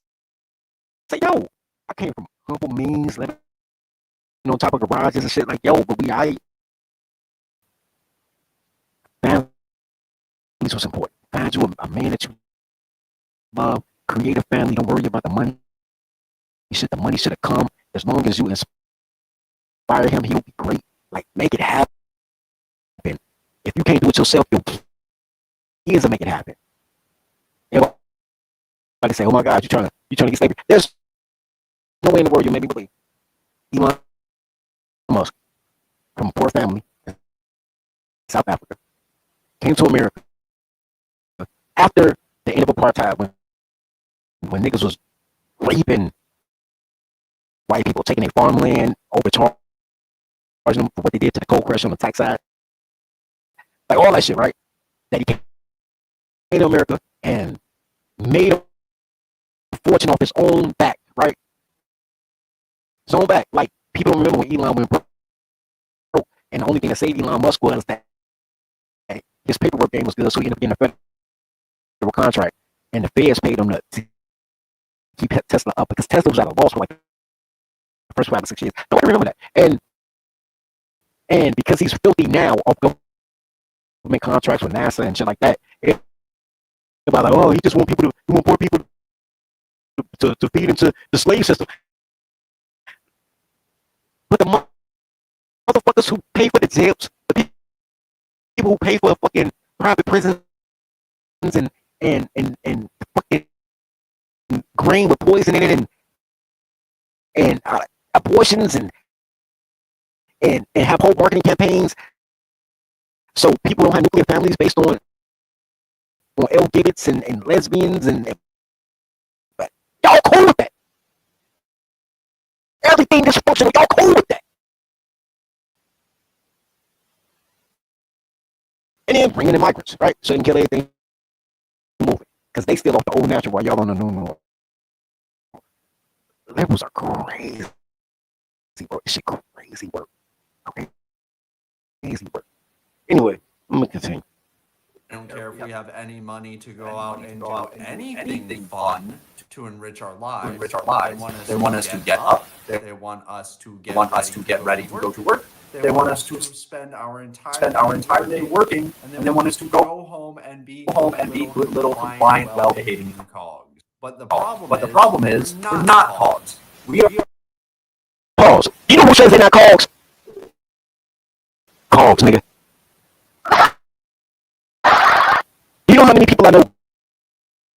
say, yo, I came from humble means, living on top of garages and shit, like, yo, but families was important. Find you a man that you love, create a family, don't worry about the money. The money should have come. As long as you inspire him, he'll be great. Like, make it happen. If you can't do it yourself, your kids will make it happen. Everybody say, oh my God, you trying to get slavery. There's no way in the world you make me believe. Elon Musk, from a poor family in South Africa, came to America after the end of apartheid, when niggas was raping white people, taking their farmland, overcharging them for what they did to the coal crush on the tax side. Like all that shit, right? That he came to America and made a fortune off his own back, right? His own back. Like, people don't remember when Elon went broke. And the only thing that saved Elon Musk was that his paperwork game was good, so he ended up getting a federal contract. And the feds paid him to keep Tesla up, because Tesla was at a loss for like the first 5 or 6 years. Don't remember that. And because he's filthy now off government contracts with NASA and shit like that, it's about like, oh, he just want poor people to feed into the slave system. But the motherfuckers who pay for the jails, the people who pay for fucking private prisons and fucking grain with poison in it and abortions and have whole marketing campaigns so people don't have nuclear families based on LGBTs and lesbians and y'all cool with that. Everything dysfunctional, y'all cool with that. And then bringing in migrants, right? So you can kill everything moving, because they still off the old natural while y'all on the new normal. Liberals are crazy work. This shit crazy work. Okay. Crazy work. Anyway, I'm gonna continue. I don't care if we have any money to go out and do anything fun to enrich our lives. They want us to get up. They want us to get ready to go to work. They want us to spend our entire day working, and they want us to go home and be good little compliant, well-behaving cogs. But the problem is we're not hogs. We are Cogs. You know who says they're not cogs? Cogs, nigga. You know how many people I know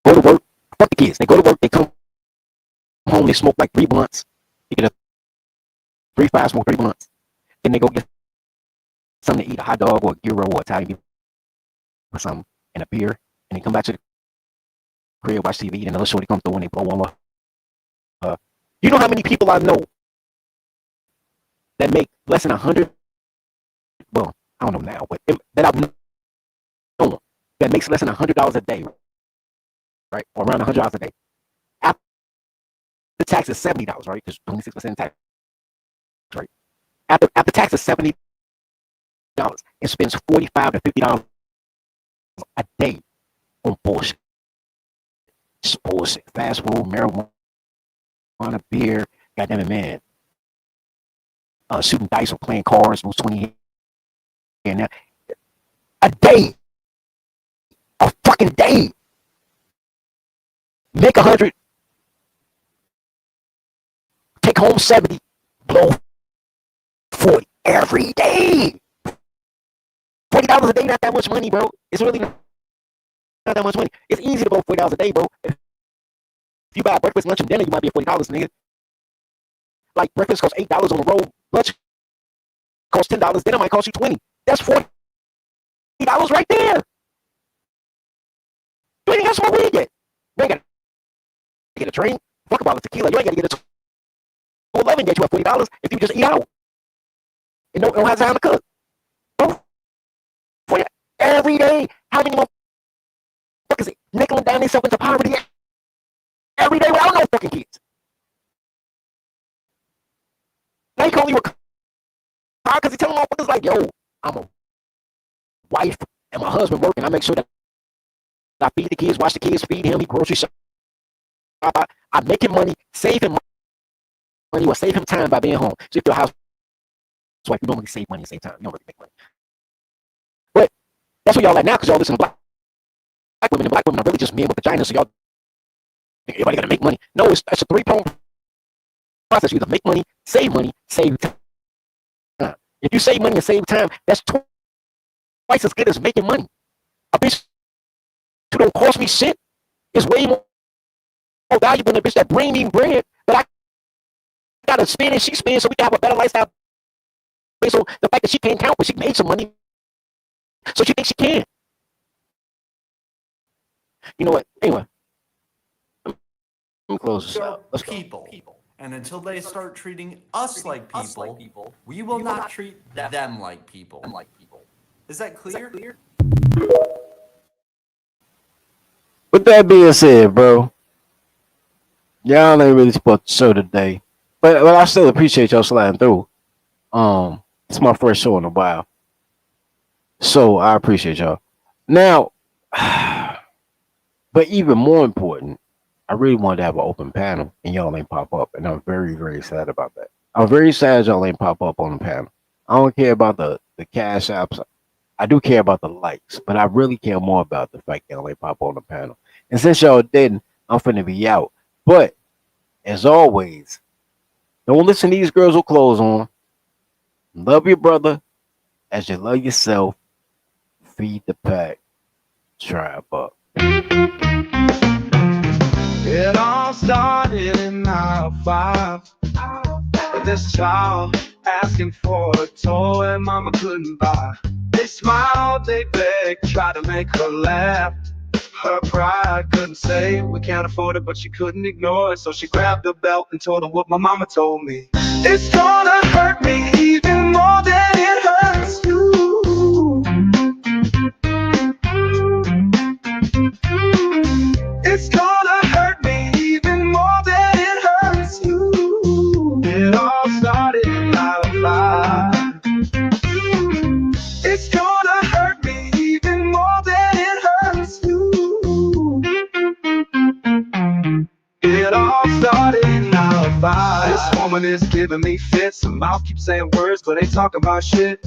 go to work, fuck the kids. They go to work, they come home, they smoke like 3 blunts. You get a 3-5, smoke 3 blunts. Then they go get something to eat, a hot dog or a gyro or Italian beef or something, and a beer. And they come back to the crib, watch TV, and another shorty come through and they blow all up. You know how many people I know that make less than 100? Well, I don't know now, but that I've known that makes less than $100 a day, right? Or around $100 a day. After the tax is $70, right? Because 26% tax, right? After tax is $70, it spends $45 to $50 a day on bullshit. Just bullshit. Fast food, marijuana, beer, goddamn it, man. Shooting dice or playing cards, lose 20 and a day. A fucking day. Make 100. Take home 70. Blow 40 every day. $40 a day, not that much money, bro. It's really not that much money. It's easy to blow $40 a day, bro. If you buy breakfast, lunch, and dinner, you might be at $40, nigga. Like, breakfast costs $8 on the road. Lunch costs $10. Dinner might cost you $20. That's $40 right there. You ain't got to smoke weed yet. You ain't got to get a drink. Fuck about a tequila. You ain't got to get a 211 yet. You have $40 if you just eat out. And don't have time to cook. Bro, every day. How many motherfuckers nickel and dime themselves into poverty every day without no fucking kids. Now you can only retire because he tell motherfuckers like, yo, I'm a wife and my husband working. I make sure that I feed the kids, watch the kids, feed him, he grocery shop. I make him money, save him money, or save him time by being home. So if you're a housewife, you don't really save money and save time. You don't really make money. But that's what y'all like now because y'all listen to black women, and black women are really just men with vaginas. So y'all think everybody got to make money. No, it's a three-pronged process. You either make money, save time. If you save money and save time, that's twice as good as making money. A bitch who don't cost me shit is way more valuable than a bitch that bring me bread, but I gotta spend and she spends so we can have a better lifestyle. So the fact that she can't count, but she made some money, so she thinks she can. You know what? Anyway, let me close this out. Let's go. People. And until they start treating us like people, we will not treat them like people. Is that clear? With that being said, bro, y'all ain't really supposed to show today, but I still appreciate y'all sliding through. It's my first show in a while, so I appreciate y'all. Now, but even more important, I really wanted to have an open panel, and y'all ain't pop up, and I'm very, very sad about that. I'm very sad y'all ain't pop up on the panel. I don't care about the cash apps. I do care about the likes, but I really care more about the fact that y'all ain't pop on the panel. And since y'all didn't, I'm finna be out. But as always, don't listen to these girls with clothes on. Love your brother as you love yourself. Feed the pack. Tribe up. It all started in '05 with this child asking for a toy mama couldn't buy. They smiled, they begged, tried to make her laugh. Her pride couldn't say we can't afford it, but she couldn't ignore it. So she grabbed the belt and told her what my mama told me. It's gonna hurt me even more than it hurts you. It's gonna hurt me even more than it hurts you. It all started in '05. It's gonna hurt me even more than it hurts you. It all started in '05. This woman is giving me fits. Her mouth keeps saying words, but ain't talking about shit.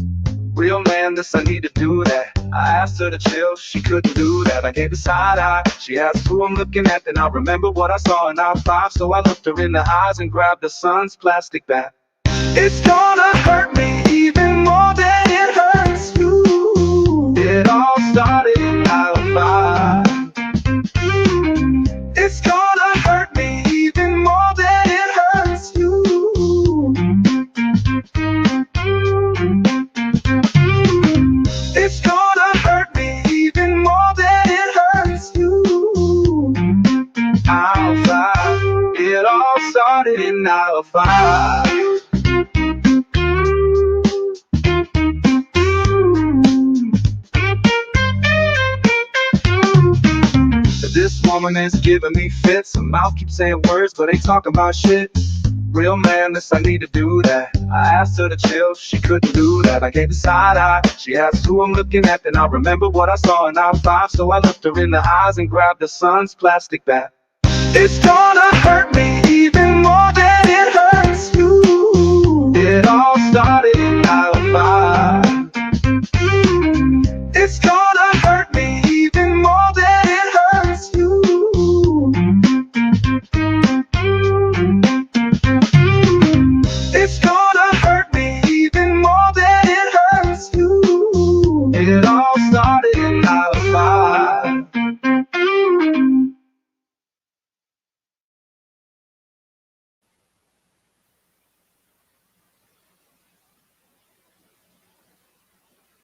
Real man, this I need to do that. I asked her to chill, she couldn't do that. I gave the side eye, she asked who I'm looking at. Then I remember what I saw in '05. So I looked her in the eyes and grabbed her son's plastic bat. It's gonna hurt me even more than it hurts you. It all started in '05. It's gonna hurt me even more than it hurts you. It's gonna hurt me even more than it hurts you. '05. It all started in '05. This woman is giving me fits. Her mouth keeps saying words, but ain't talking about shit. Real man, this I need to do that. I asked her to chill, she couldn't do that. I gave the side eye, she asked who I'm looking at. Then I remember what I saw in '05. So I looked her in the eyes and grabbed her son's plastic bat. It's gonna hurt me even